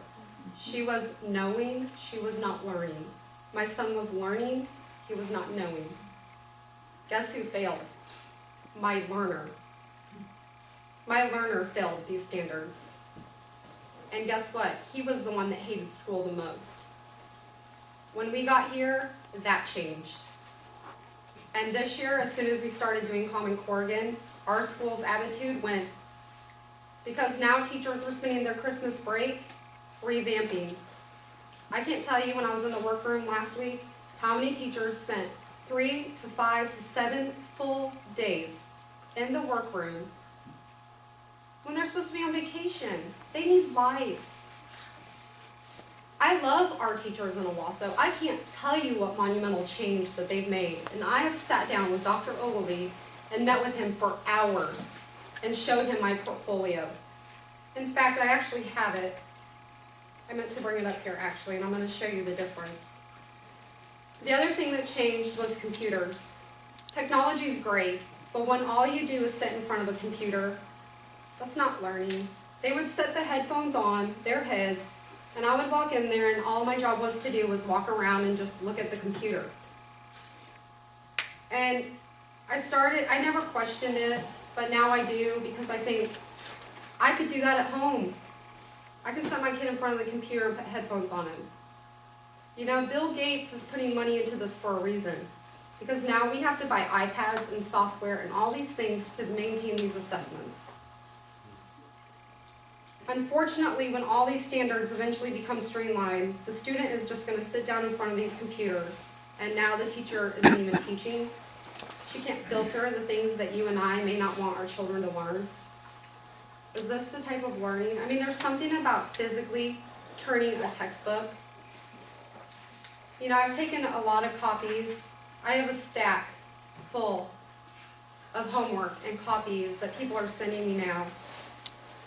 She was knowing, she was not learning. My son was learning, he was not knowing. Guess who failed? My learner. My learner failed these standards. And guess what? He was the one that hated school the most. When we got here, that changed. And this year, as soon as we started doing Common Core again, our school's attitude went, because now teachers are spending their Christmas break revamping. I can't tell you when I was in the workroom last week how many teachers spent 3 to 5 to 7 full days in the workroom when they're supposed to be on vacation. They need lives. I love our teachers in Owasso. I can't tell you what monumental change that they've made. And I have sat down with Dr. Ogilvy and met with him for hours and showed him my portfolio. In fact, I actually have it. I meant to bring it up here actually, and I'm going to show you the difference. The other thing that changed was computers. Technology's great, but when all you do is sit in front of a computer, that's not learning. They would set the headphones on their heads, and I would walk in there, and all my job was to do was walk around and just look at the computer. And I never questioned it, but now I do, because I think I could do that at home. I can set my kid in front of the computer and put headphones on him. You know, Bill Gates is putting money into this for a reason, because now we have to buy iPads and software and all these things to maintain these assessments. Unfortunately, when all these standards eventually become streamlined, the student is just going to sit down in front of these computers, and now the teacher isn't even teaching. She can't filter the things that you and I may not want our children to learn. Is this the type of learning? I mean, there's something about physically turning a textbook. You know, I've taken a lot of copies. I have a stack full of homework and copies that people are sending me now.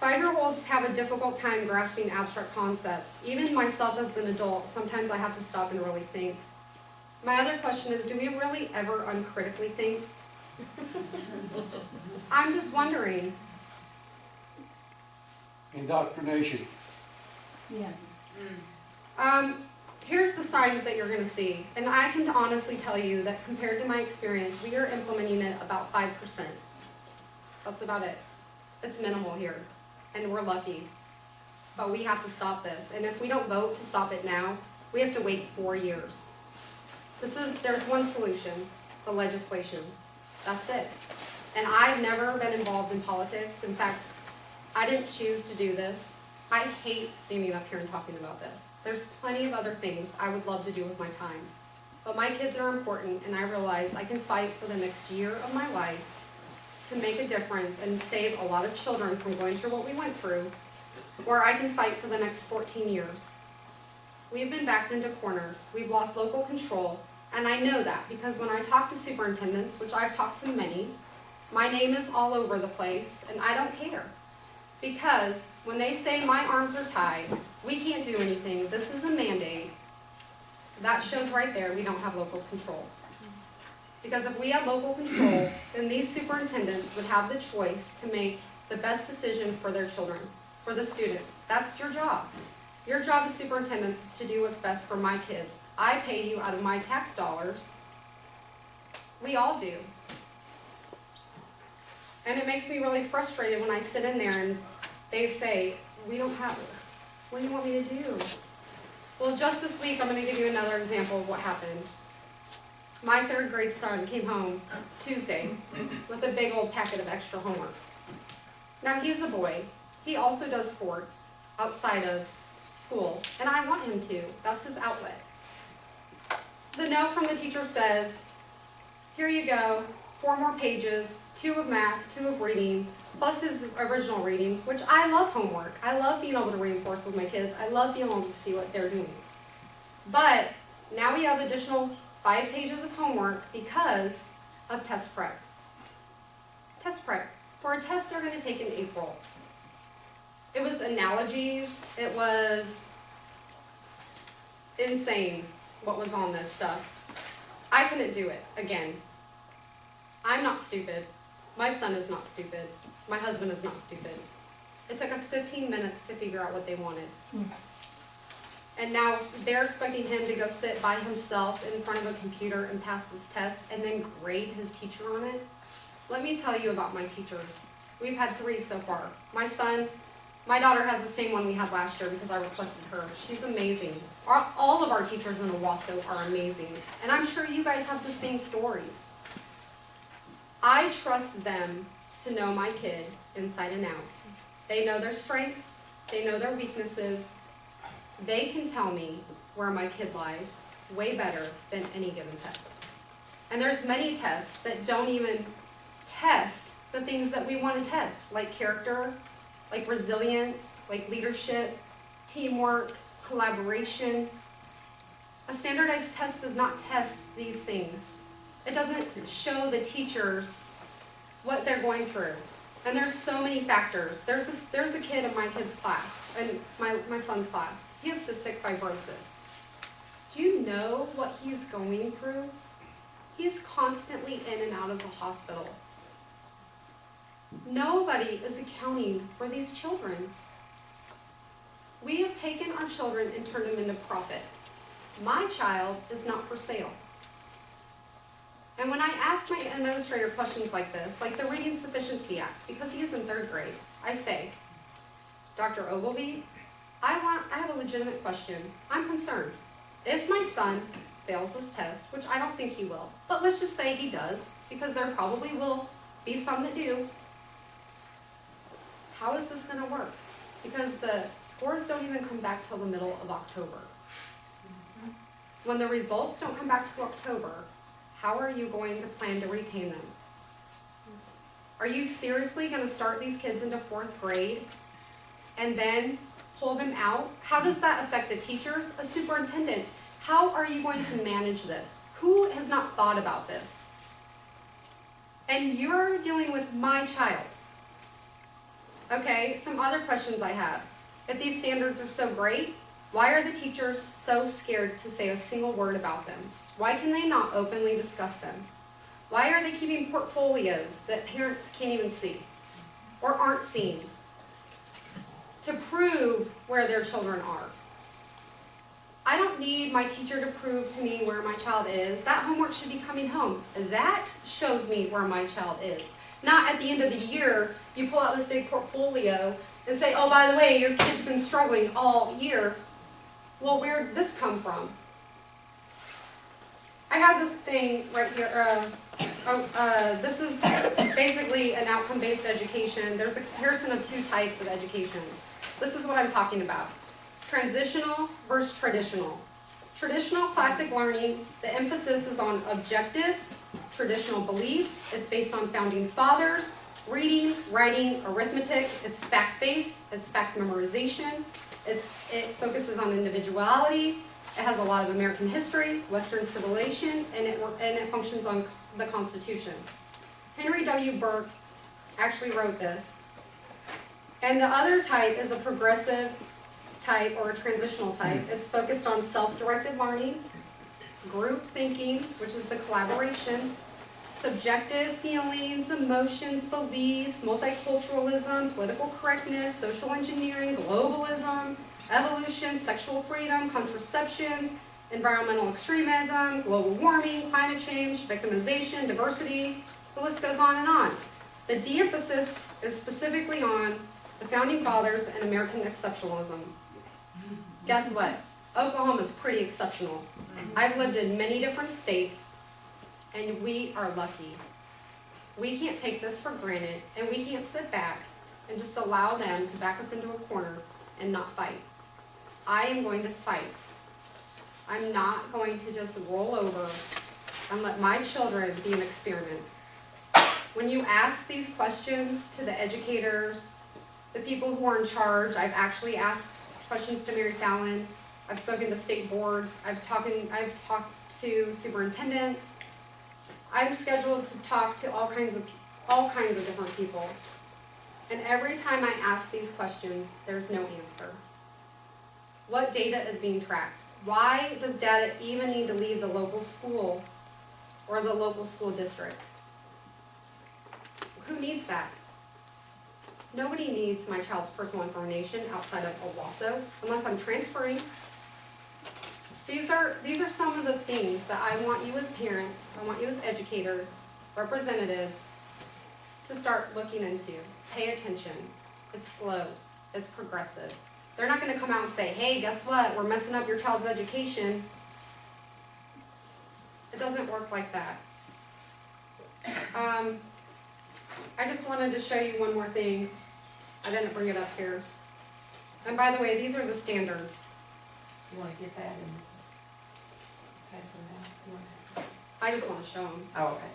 5-year-olds have a difficult time grasping abstract concepts. Even myself as an adult, sometimes I have to stop and really think. My other question is, do we really ever uncritically think? I'm just wondering. Indoctrination. Yes. Here's the signs that you're going to see. And I can honestly tell you that compared to my experience, we are implementing it about 5%. That's about it. It's minimal here. And we're lucky. But we have to stop this. And if we don't vote to stop it now, we have to wait 4 years. There's one solution, the legislation. That's it. And I've never been involved in politics. In fact, I didn't choose to do this. I hate standing up here and talking about this. There's plenty of other things I would love to do with my time. But my kids are important, and I realize I can fight for the next year of my life to make a difference and save a lot of children from going through what we went through, or I can fight for the next 14 years. We've been backed into corners. We've lost local control, and I know that because when I talk to superintendents, which I've talked to many, my name is all over the place, and I don't care. Because when they say my arms are tied, we can't do anything, this is a mandate, that shows right there we don't have local control. Because if we had local control, then these superintendents would have the choice to make the best decision for their children, for the students. That's your job. Your job as superintendents is to do what's best for my kids. I pay you out of my tax dollars. We all do. And it makes me really frustrated when I sit in there and they say, we don't have it. What do you want me to do? Well, just this week, I'm going to give you another example of what happened. My 3rd grade son came home Tuesday with a big old packet of extra homework. Now, he's a boy. He also does sports outside of school, and I want him to. That's his outlet. The note from the teacher says, here you go, 4 more pages, 2 of math, 2 of reading, plus his original reading, which I love homework. I love being able to reinforce with my kids. I love being able to see what they're doing. But now we have additional 5 pages of homework because of test prep. Test prep. For a test they're going to take in April. It was analogies. It was insane what was on this stuff. I couldn't do it again. I'm not stupid. My son is not stupid. My husband is not stupid. It took us 15 minutes to figure out what they wanted. And now they're expecting him to go sit by himself in front of a computer and pass this test and then grade his teacher on it. Let me tell you about my teachers. We've had 3 so far. My daughter has the same one we had last year because I requested her. She's amazing. All of our teachers in Owasso are amazing. And I'm sure you guys have the same stories. I trust them to know my kid inside and out. They know their strengths. They know their weaknesses. They can tell me where my kid lies way better than any given test. And there's many tests that don't even test the things that we want to test, like character, like resilience, like leadership, teamwork, collaboration. A standardized test does not test these things. It doesn't show the teachers what they're going through. And there's so many factors. There's a kid in my kid's class, in my son's class. He has cystic fibrosis. Do you know what he's going through? He's constantly in and out of the hospital. Nobody is accounting for these children. We have taken our children and turned them into profit. My child is not for sale. And when I ask my administrator questions like this, like the Reading Sufficiency Act, because he is in 3rd grade, I say, Dr. Ogilvy, I have a legitimate question. I'm concerned. If my son fails this test, which I don't think he will, but let's just say he does, because there probably will be some that do, how is this going to work? Because the scores don't even come back till the middle of October. When the results don't come back to October, how are you going to plan to retain them? Are you seriously going to start these kids into 4th grade and then pull them out? How does that affect the teachers? A superintendent, how are you going to manage this? Who has not thought about this? And you're dealing with my child. Okay, some other questions I have. If these standards are so great, why are the teachers so scared to say a single word about them? Why can they not openly discuss them? Why are they keeping portfolios that parents can't even see or aren't seeing to prove where their children are? I don't need my teacher to prove to me where my child is. That homework should be coming home. That shows me where my child is. Not at the end of the year, you pull out this big portfolio and say, oh, by the way, your kid's been struggling all year. Well, where'd this come from? I have this thing right here. This is basically an outcome-based education. There's a comparison of 2 types of education. This is what I'm talking about. Transitional versus traditional. Traditional classic learning, the emphasis is on objectives, traditional beliefs. It's based on founding fathers, reading, writing, arithmetic. It's fact-based. It's fact memorization. It focuses on individuality. It has a lot of American history, Western civilization, and it functions on the Constitution. Henry W. Burke actually wrote this. And the other type is a progressive type or a transitional type. It's focused on self-directed learning, group thinking, which is the collaboration, subjective feelings, emotions, beliefs, multiculturalism, political correctness, social engineering, globalism, evolution, sexual freedom, contraceptions, environmental extremism, global warming, climate change, victimization, diversity, the list goes on and on. The de-emphasis is specifically on the Founding Fathers and American exceptionalism. Guess what? Oklahoma is pretty exceptional. I've lived in many different states, and we are lucky. We can't take this for granted, and we can't sit back and just allow them to back us into a corner and not fight. I am going to fight. I'm not going to just roll over and let my children be an experiment. When you ask these questions to the educators, the people who are in charge, I've actually asked questions to Mary Fallon. I've spoken to state boards. I've talked to superintendents. I'm scheduled to talk to all kinds of different people. And every time I ask these questions, there's no answer. What data is being tracked? Why does data even need to leave the local school or the local school district? Who needs that? Nobody needs my child's personal information outside of Owasso, unless I'm transferring. These are some of the things that I want you as parents, I want you as educators, representatives, to start looking into. Pay attention. It's slow. It's progressive. They're not going to come out and say, hey, guess what? We're messing up your child's education. It doesn't work like that. I just wanted to show you one more thing. I didn't bring it up here. And by the way, these are the standards. You want to get that and pass them out? You want to pass them out? I just want to show them. Oh, okay.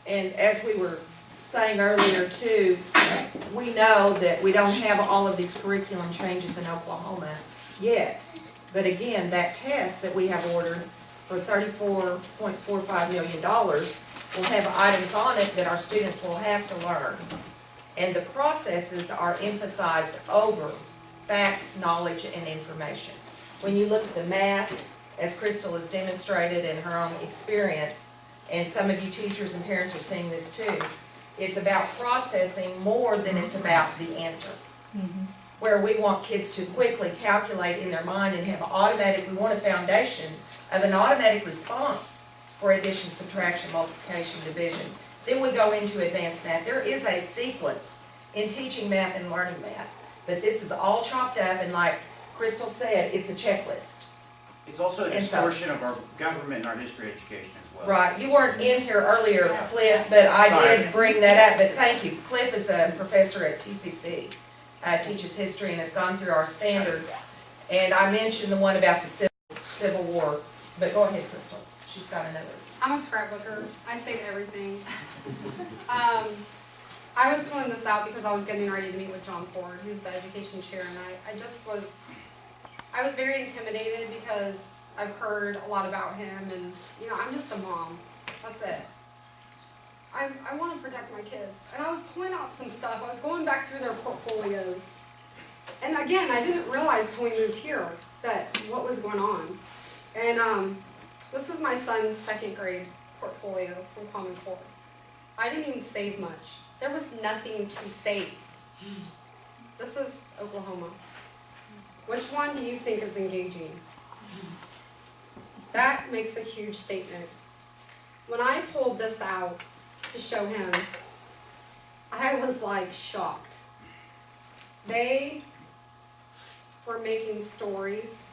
And as we were saying earlier too, we know that we don't have all of these curriculum changes in Oklahoma yet. But again, that test that we have ordered for $34.45 million will have items on it that our students will have to learn. And the processes are emphasized over facts, knowledge, and information. When you look at the math, as Kristal has demonstrated in her own experience, and some of you teachers and parents are seeing this too, it's about processing more than it's about the answer. Where we want kids to quickly calculate in their mind and have automatic, we want a foundation of an automatic response for addition, subtraction, multiplication, division. Then we go into advanced math. There is a sequence in teaching math and learning math, but this is all chopped up, and like Kristal said, it's a checklist. It's also a distortion of our government and our history education as well. Right, you weren't in here earlier, Cliff, but I did bring that up, but thank you. Cliff is a professor at TCC, teaches history and has gone through our standards. And I mentioned the one about the Civil War, but go ahead, Kristal, she's got another. I'm a scrapbooker. I save everything. I was pulling this out because I was getting ready to meet with John Ford, who's the education chair, and I was very intimidated because I've heard a lot about him, and I'm just a mom. That's it. I want to protect my kids, and I was pulling out some stuff. I was going back through their portfolios, and again, I didn't realize till we moved here that what was going on. And this is my son's second grade portfolio from Common Core. I didn't even save much. There was nothing to save. This is Oklahoma. Which one do you think is engaging? That makes a huge statement. When I pulled this out to show him, I was like shocked. They were making stories.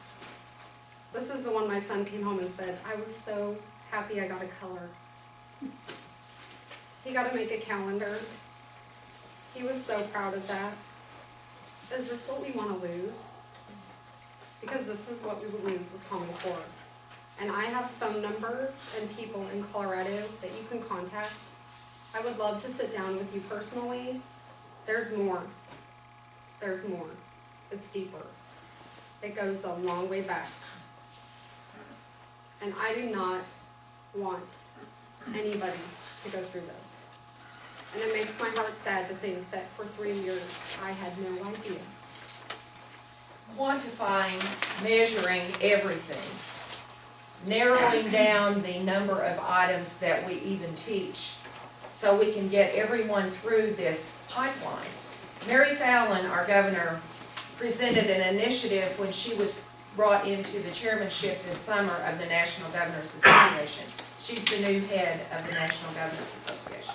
This is the one my son came home and said, I was so happy I got a color. He got to make a calendar. He was so proud of that. Is this what we want to lose? Because this is what we would lose with Common Core. And I have phone numbers and people in Colorado that you can contact. I would love to sit down with you personally. There's more. There's more. It's deeper. It goes a long way back. And I do not want anybody to go through this. And it makes my heart sad to think that for 3 years I had no idea. Quantifying, measuring everything, narrowing down the number of items that we even teach so we can get everyone through this pipeline. Mary Fallon, our governor, presented an initiative when she was brought into the chairmanship this summer of the National Governors Association. She's the new head of the National Governors Association.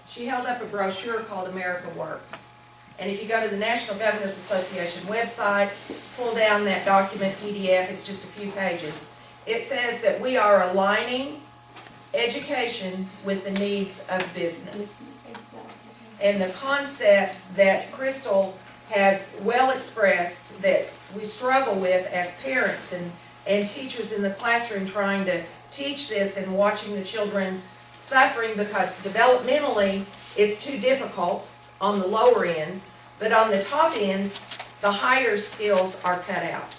She held up a brochure called America Works. And if you go to the National Governors Association website, pull down that document PDF, it's just a few pages. It says that we are aligning education with the needs of business. And the concepts that Kristal has well expressed that we struggle with as parents and teachers in the classroom trying to teach this and watching the children suffering because developmentally it's too difficult on the lower ends, but on the top ends, the higher skills are cut out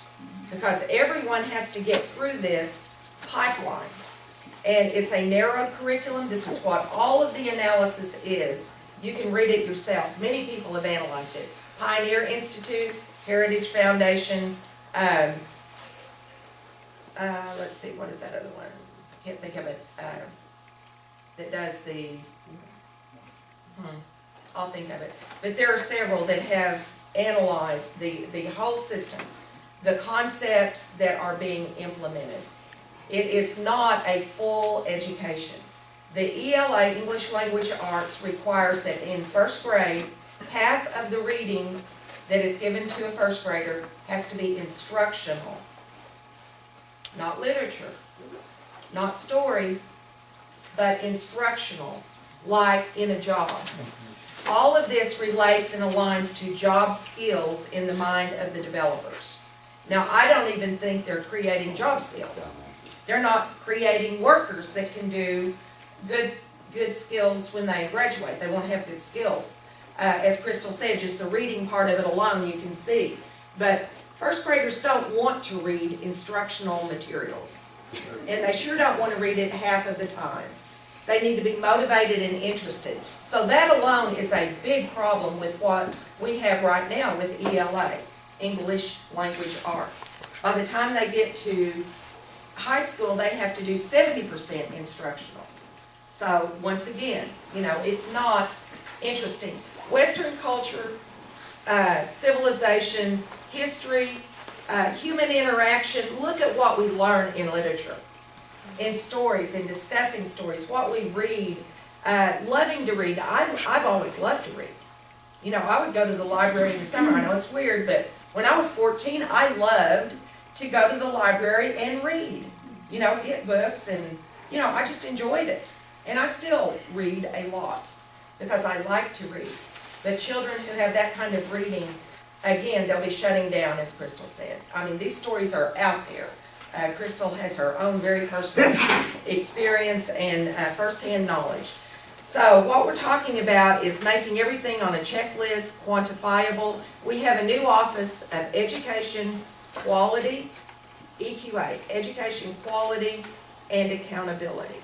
because everyone has to get through this pipeline. And it's a narrow curriculum. This is what all of the analysis is. You can read it yourself. Many people have analyzed it. Pioneer Institute, Heritage Foundation, let's see, what is that other one? I can't think of it. That does the, I'll think of it. But there are several that have analyzed the whole system, the concepts that are being implemented. It is not a full education. The ELA, English Language Arts, requires that in first grade, half of the reading that is given to a first grader has to be instructional, not literature, not stories, but instructional, like in a job. All of this relates and aligns to job skills in the mind of the developers. Now, I don't even think they're creating job skills. They're not creating workers that can do good good skills when they graduate. They want to have good skills. As Kristal said, just the reading part of it alone you can see. But first graders don't want to read instructional materials. And they sure don't want to read it half of the time. They need to be motivated and interested. So that alone is a big problem with what we have right now with ELA, English Language Arts. By the time they get to high school, they have to do 70% instructional. So once again, you know, it's not interesting. Western culture, civilization, history, human interaction, look at what we learn in literature, in stories, in discussing stories, what we read, loving to read. I've always loved to read. You know, I would go to the library in the summer. I know it's weird, but when I was 14, I loved to go to the library and read. You know, get books and, you know, I just enjoyed it. And I still read a lot because I like to read. But children who have that kind of reading, again, they'll be shutting down, as Kristal said. I mean, these stories are out there. Kristal has her own very personal experience and firsthand knowledge. So what we're talking about is making everything on a checklist, quantifiable. We have a new office of education quality, EQA, education quality and accountability,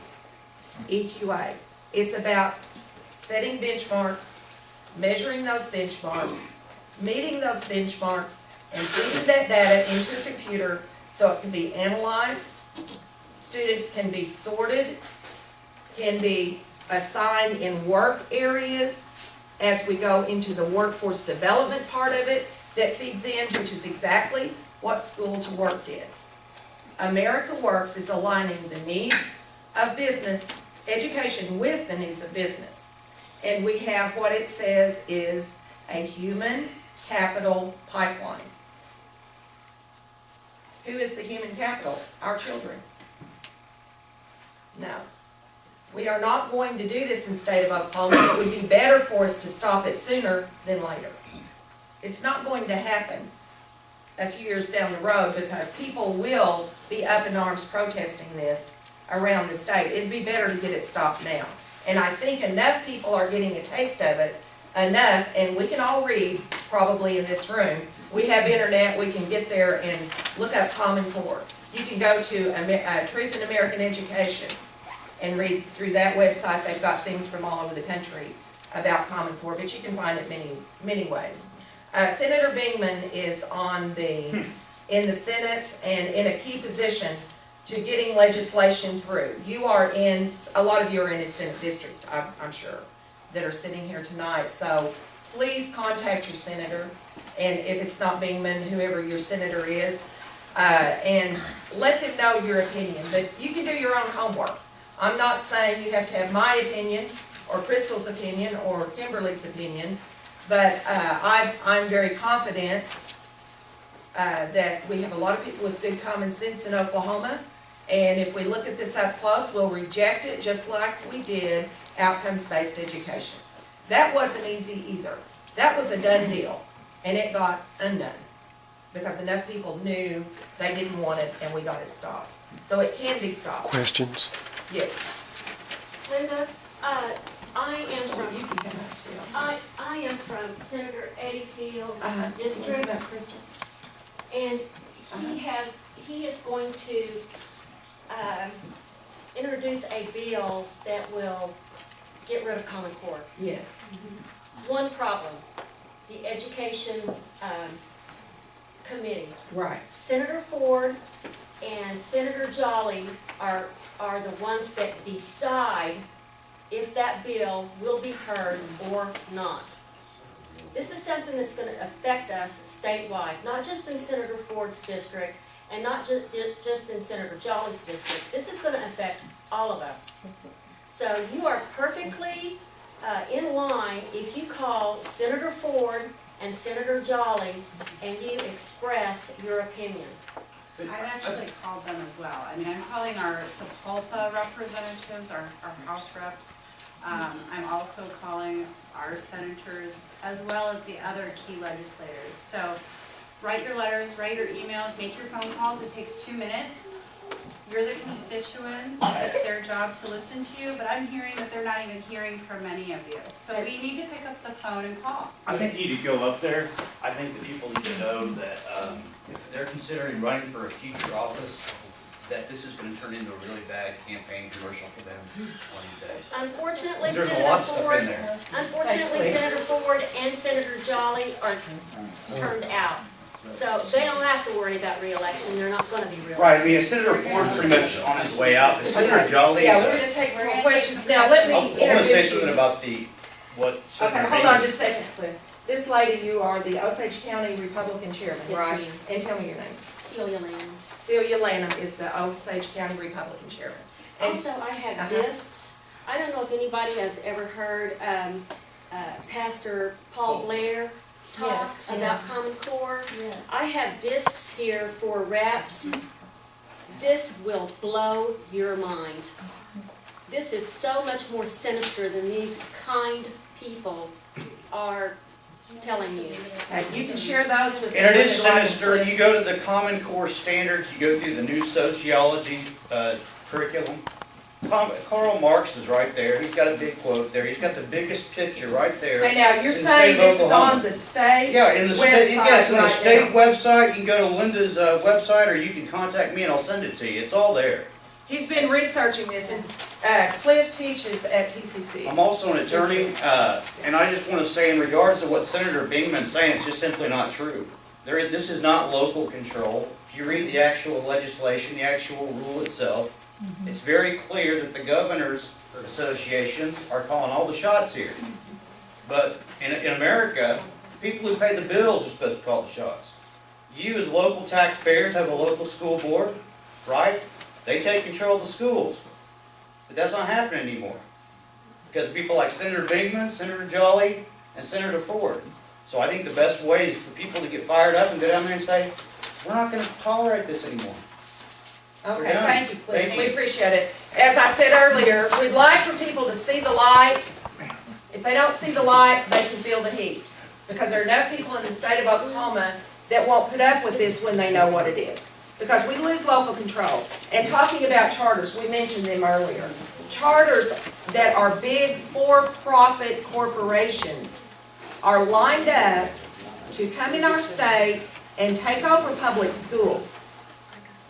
EQA. It's about setting benchmarks, measuring those benchmarks, meeting those benchmarks, and feeding that data into a computer so it can be analyzed. Students can be sorted, can be assigned in work areas as we go into the workforce development part of it that feeds in, which is exactly what School to Work did. America Works is aligning the needs of business, education with the needs of business. And we have what it says is a human capital pipeline. Who is the human capital? Our children. No. We are not going to do this in the state of Oklahoma. It would be better for us to stop it sooner than later. It's not going to happen a few years down the road because people will be up in arms protesting this around the state. It'd be better to get it stopped now. And I think enough people are getting a taste of it, enough, and we can all read probably in this room. We have internet, we can get there and look up Common Core. You can go to Truth in American Education and read through that website. They've got things from all over the country about Common Core, but you can find it many ways. Senator Bingman is in the Senate and in a key position to getting legislation through. You are in, a lot of you are in his Senate district, I'm sure, that are sitting here tonight. So please contact your senator, and if it's not Bingman, whoever your senator is, and let them know your opinion. But you can do your own homework. I'm not saying you have to have my opinion, or Kristal's opinion, or Kimberly's opinion, but I'm very confident that we have a lot of people with good common sense in Oklahoma, and if we look at this up close, we'll reject it just like we did outcomes-based education. That wasn't easy either. That was a done deal, and it got undone because enough people knew they didn't want it, and we got it stopped. So it can be stopped. Questions? Yes. Linda, I am from, You can come up, too. I am from Senator Eddie Field's What district, about Kristal? and he is going to introduce a bill that will get rid of Common Core. Yes. One problem, the Education Committee. Right. Senator Ford and Senator Jolly are the ones that decide if that bill will be heard or not. This is something that's going to affect us statewide, not just in Senator Ford's district and not just in Senator Jolly's district. This is going to affect all of us. So you are perfectly in line if you call Senator Ford and Senator Jolly and you express your opinion. I've actually called them as well. I mean, I'm calling our Sapulpa representatives, our House reps. I'm also calling our senators as well as the other key legislators. So write your letters, write your emails, make your phone calls, it takes 2 minutes. You're the constituents, it's their job to listen to you, but I'm hearing that they're not even hearing from many of you. So we need to pick up the phone and call. I think you need to go up there. I think the people need to know that if they're considering running for a future office, that this is gonna turn into a really bad campaign commercial for them one of these days. Unfortunately, There's a Senator lot of stuff in Ford, there. unfortunately, Senator Ford and Senator Jolly are turned out. So they don't have to worry about reelection, they're not gonna be reelected. Right, I mean, Senator Ford's pretty much on his way out, but Senator Jolly, Yeah, I we're gonna take some We're more gonna questions take now. some Let me want to say introduce something you. about what Okay, Senator hold on Bingham. just a second, Cliff. This lady, you are the Osage County Republican Chairman, Yes, right? ma'am. And tell me your name. Celia Lamb. Celia Lanham is the Osage County Republican Chairman. And Also, I have Uh-huh. discs. I don't know if anybody has ever heard Pastor Paul Blair talk Yes, about yes. Common Core. Yes. I have discs here for reps. This will blow your mind. This is so much more sinister than these kind people are telling you. You can share those with. And it is everyone. sinister, you go to the Common Core standards, you go through the new sociology curriculum. Karl Marx is right there, he's got a big quote there, he's got the biggest picture right there. Okay, now, you're In the saying state of this is Oklahoma. on the state? Yeah, in the state, website yes, in the right state now. website, you can go to Linda's website, or you can contact me and I'll send it to you, it's all there. He's been researching this, and Cliff teaches at TCC. I'm also an attorney, and I just want to say in regards to what Senator Bingman's saying, it's just simply not true. This is not local control. If you read the actual legislation, the actual rule itself, it's very clear that the governors' associations are calling all the shots here. But in America, people who pay the bills are supposed to call the shots. You as local taxpayers have a local school board, right? They take control of the schools. But that's not happening anymore. Because of people like Senator Bingman, Senator Jolly, and Senator Ford. So I think the best way is for people to get fired up and go down there and say, we're not going to tolerate this anymore. Okay, We're done. thank you, Cliff. Thank We you. appreciate it. As I said earlier, we'd like for people to see the light. If they don't see the light, they can feel the heat. Because there are enough people in the state of Oklahoma that won't put up with this when they know what it is. Because we lose local control. And talking about charters, we mentioned them earlier. Charters that are big for-profit corporations are lined up to come in our state and take over public schools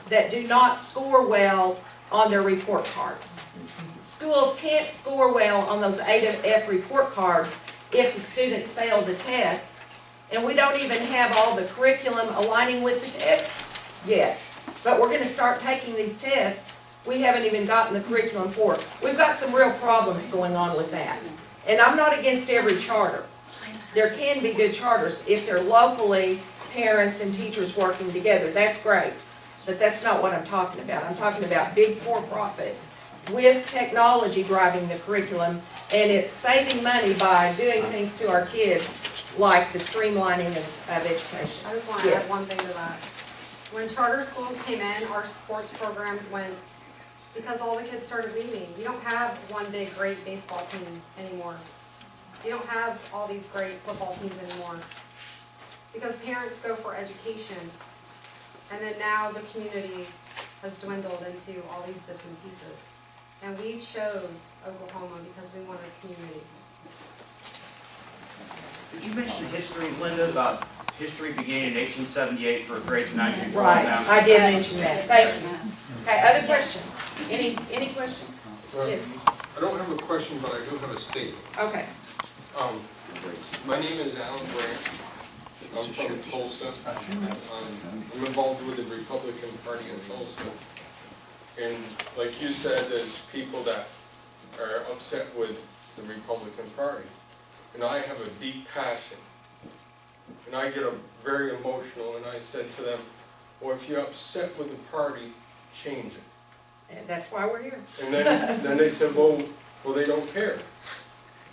that do not score well on their report cards. Schools can't score well on those A to F report cards if the students fail the tests, and we don't even have all the curriculum aligning with the tests yet. But we're going to start taking these tests. We haven't even gotten the curriculum for it. We've got some real problems going on with that. And I'm not against every charter. There can be good charters if they're locally parents and teachers working together. That's great. But that's not what I'm talking about. I'm talking about big for-profit with technology driving the curriculum, and it's saving money by doing things to our kids like the streamlining of education. I just want to Yes. add one thing to that. When charter schools came in, our sports programs went, because all the kids started leaving. You don't have one big great baseball team anymore. You don't have all these great football teams anymore. Because parents go for education. And then now the community has dwindled into all these bits and pieces. And we chose Oklahoma because we wanted community. Did you mention history, Linda, about history beginning in 1878 for grades 9 through 12 Right, now? I did mention that. Thank you. Okay, other questions? Any questions? Yes, I don't have a question, but I do have a statement. okay. My name is Alan Grant. I'm from Tulsa. I'm involved with the Republican Party in Tulsa. And like you said, there's people that are upset with the Republican Party. And I have a deep passion. And I get very emotional, and I said to them, well, if you're upset with the party, change it. And that's why we're here. And then they said, well, they don't care.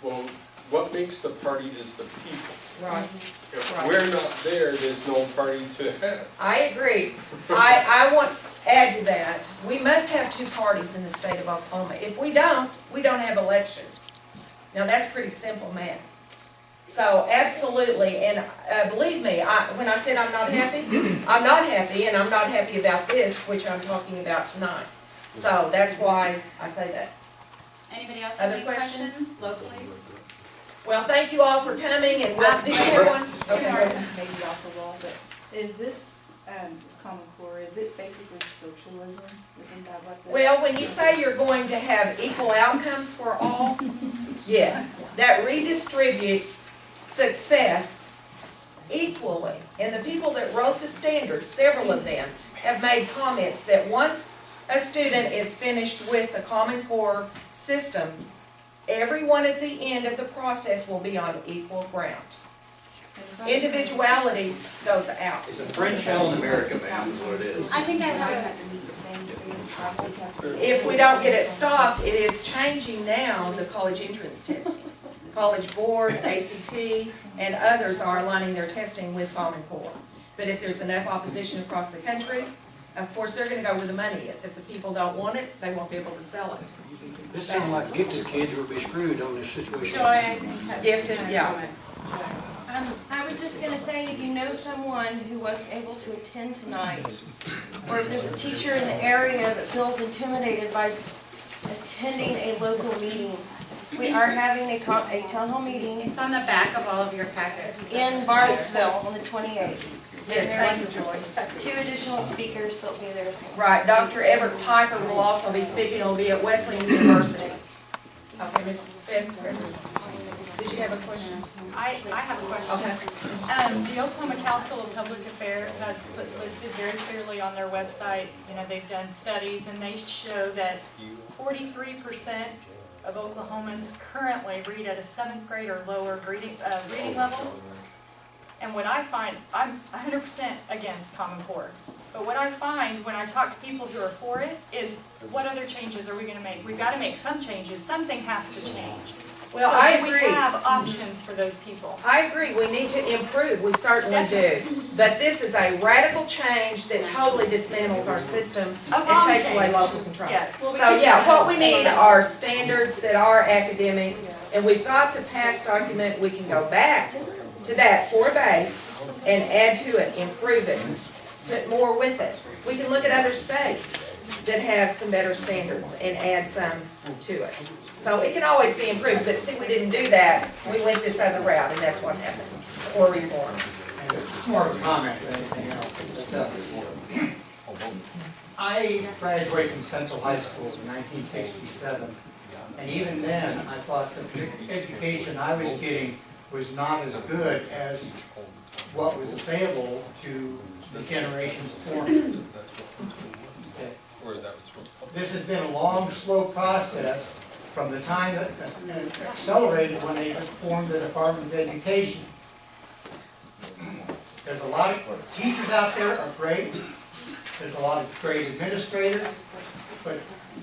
Well, what makes the party is the people. Right. If Right. we're not there, there's no party to have. I agree. I want to add to that. We must have two parties in the state of Oklahoma. If we don't have elections. Now, that's pretty simple math. So absolutely, and believe me, when I said I'm not happy, I'm not happy, and I'm not happy about this, which I'm talking about tonight. So that's why I say that. Anybody else have Other any questions? questions locally? Well, thank you all for coming, and did you have one? Okay. Maybe off the wall, but is this Common Core, is it basically socialism? Isn't that what the? Well, when you say you're going to have equal outcomes for all, yes, that redistributes success equally. And the people that wrote the standards, several of them, have made comments that once a student is finished with the Common Core system, everyone at the end of the process will be on equal ground. Individuality goes out. It's a French hell in America, man, is what it is. I think I have If we don't get it stopped, it is changing now, the college entrance testing. College Board, ACT, and others are aligning their testing with Common Core. But if there's enough opposition across the country, of course, they're gonna go where the money is. If the people don't want it, they won't be able to sell it. This sounds like gifted kids will be screwed on this situation. Joy, I think had Gifted, a yeah. comment. I was just gonna say, if you know someone who wasn't able to attend tonight, or if there's a teacher in the area that feels intimidated by attending a local meeting, we are having a town hall meeting It's on the back of all of your packets. in Bartlesville on the 28th. Yes, thank you, Joy. There's 2 additional speakers that'll be there. Right, Dr. Everett Piper will also be speaking, he'll be at Wesleyan University. Okay, Ms. Beth, did you have a question? I have a question. Okay. The Oklahoma Council of Public Affairs has listed very clearly on their website, they've done studies and they show that 43% of Oklahomans currently read at a 7th grade or lower reading level. And what I find, I'm 100% against Common Core. But what I find when I talk to people who are for it is, what other changes are we gonna make? We've gotta make some changes, something has to change. Well, So I do agree. we have options for those people? I agree, we need to improve, we certainly do. But this is a radical change that totally dismantles our system and takes away local control. Yes. So, yeah, what we need are standards that are academic, and we've got the past document, we can go back to that for a base and add to it, improve it, put more with it. We can look at other states that have some better standards and add some to it. So it can always be improved, but see, we didn't do that, we went this other route, and that's what happened, or reform. It's more of a comment than anything else. I graduated from Central High School in 1967, and even then, I thought the education I was getting was not as good as what was available to the generations before me. Okay. This has been a long, slow process from the time that it accelerated when they formed the Department of Education. There's a lot of teachers out there are great. There's a lot of great administrators, but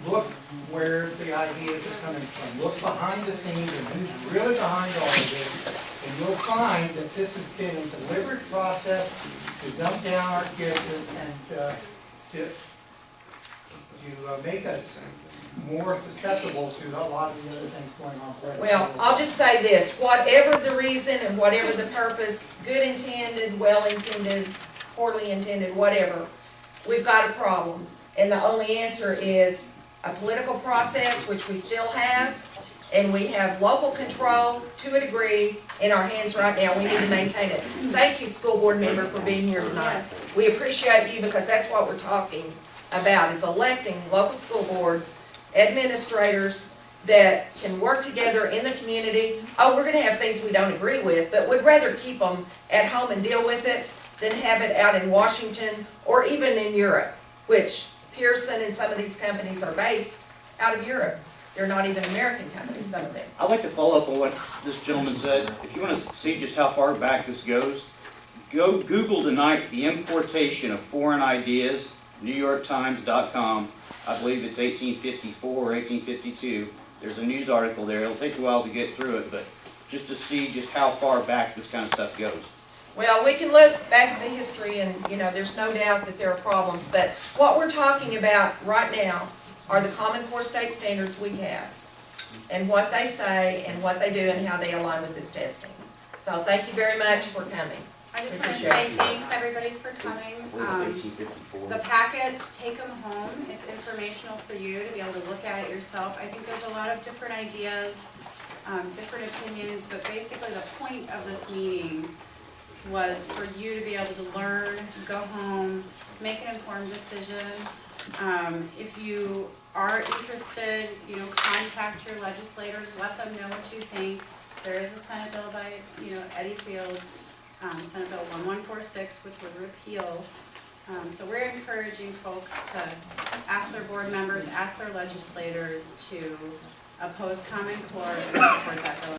look where the ideas are coming from. Look behind the scenes and who's really behind all of this, and you'll find that this has been a deliberate process to dumb down our kids and to make us more susceptible to a lot of the other things going on. Well, I'll just say this, whatever the reason and whatever the purpose, good intended, well intended, poorly intended, whatever, we've got a problem. And the only answer is a political process, which we still have, and we have local control to a degree in our hands right now. We need to maintain it. Thank you, school board member, for being here tonight. We appreciate you because that's what we're talking about, is electing local school boards, administrators that can work together in the community. Oh, we're going to have things we don't agree with, but would rather keep them at home and deal with it than have it out in Washington or even in Europe, which Pearson and some of these companies are based out of Europe. They're not even American companies, some of them. I'd like to follow up on what this gentleman said. If you want to see just how far back this goes, go Google tonight the importation of foreign ideas, NewYorkTimes.com. I believe it's 1854 or 1852. There's a news article there. It'll take a while to get through it, but just to see just how far back this kind of stuff goes. Well, we can look back at the history and, there's no doubt that there are problems, but what we're talking about right now are the Common Core state standards we have, and what they say and what they do and how they align with this testing. So thank you very much for coming. I just want to Appreciate say it. thanks, everybody, for coming. The packets, take them home. It's informational for you to be able to look at it yourself. I think there's a lot of different ideas, different opinions, but basically the point of this meeting was for you to be able to learn, go home, make an informed decision. If you are interested, contact your legislators, let them know what you think. There is a Senate bill by, Eddie Fields, Senate Bill 1146, which would repeal. So we're encouraging folks to ask their board members, ask their legislators to oppose Common Core and support that bill.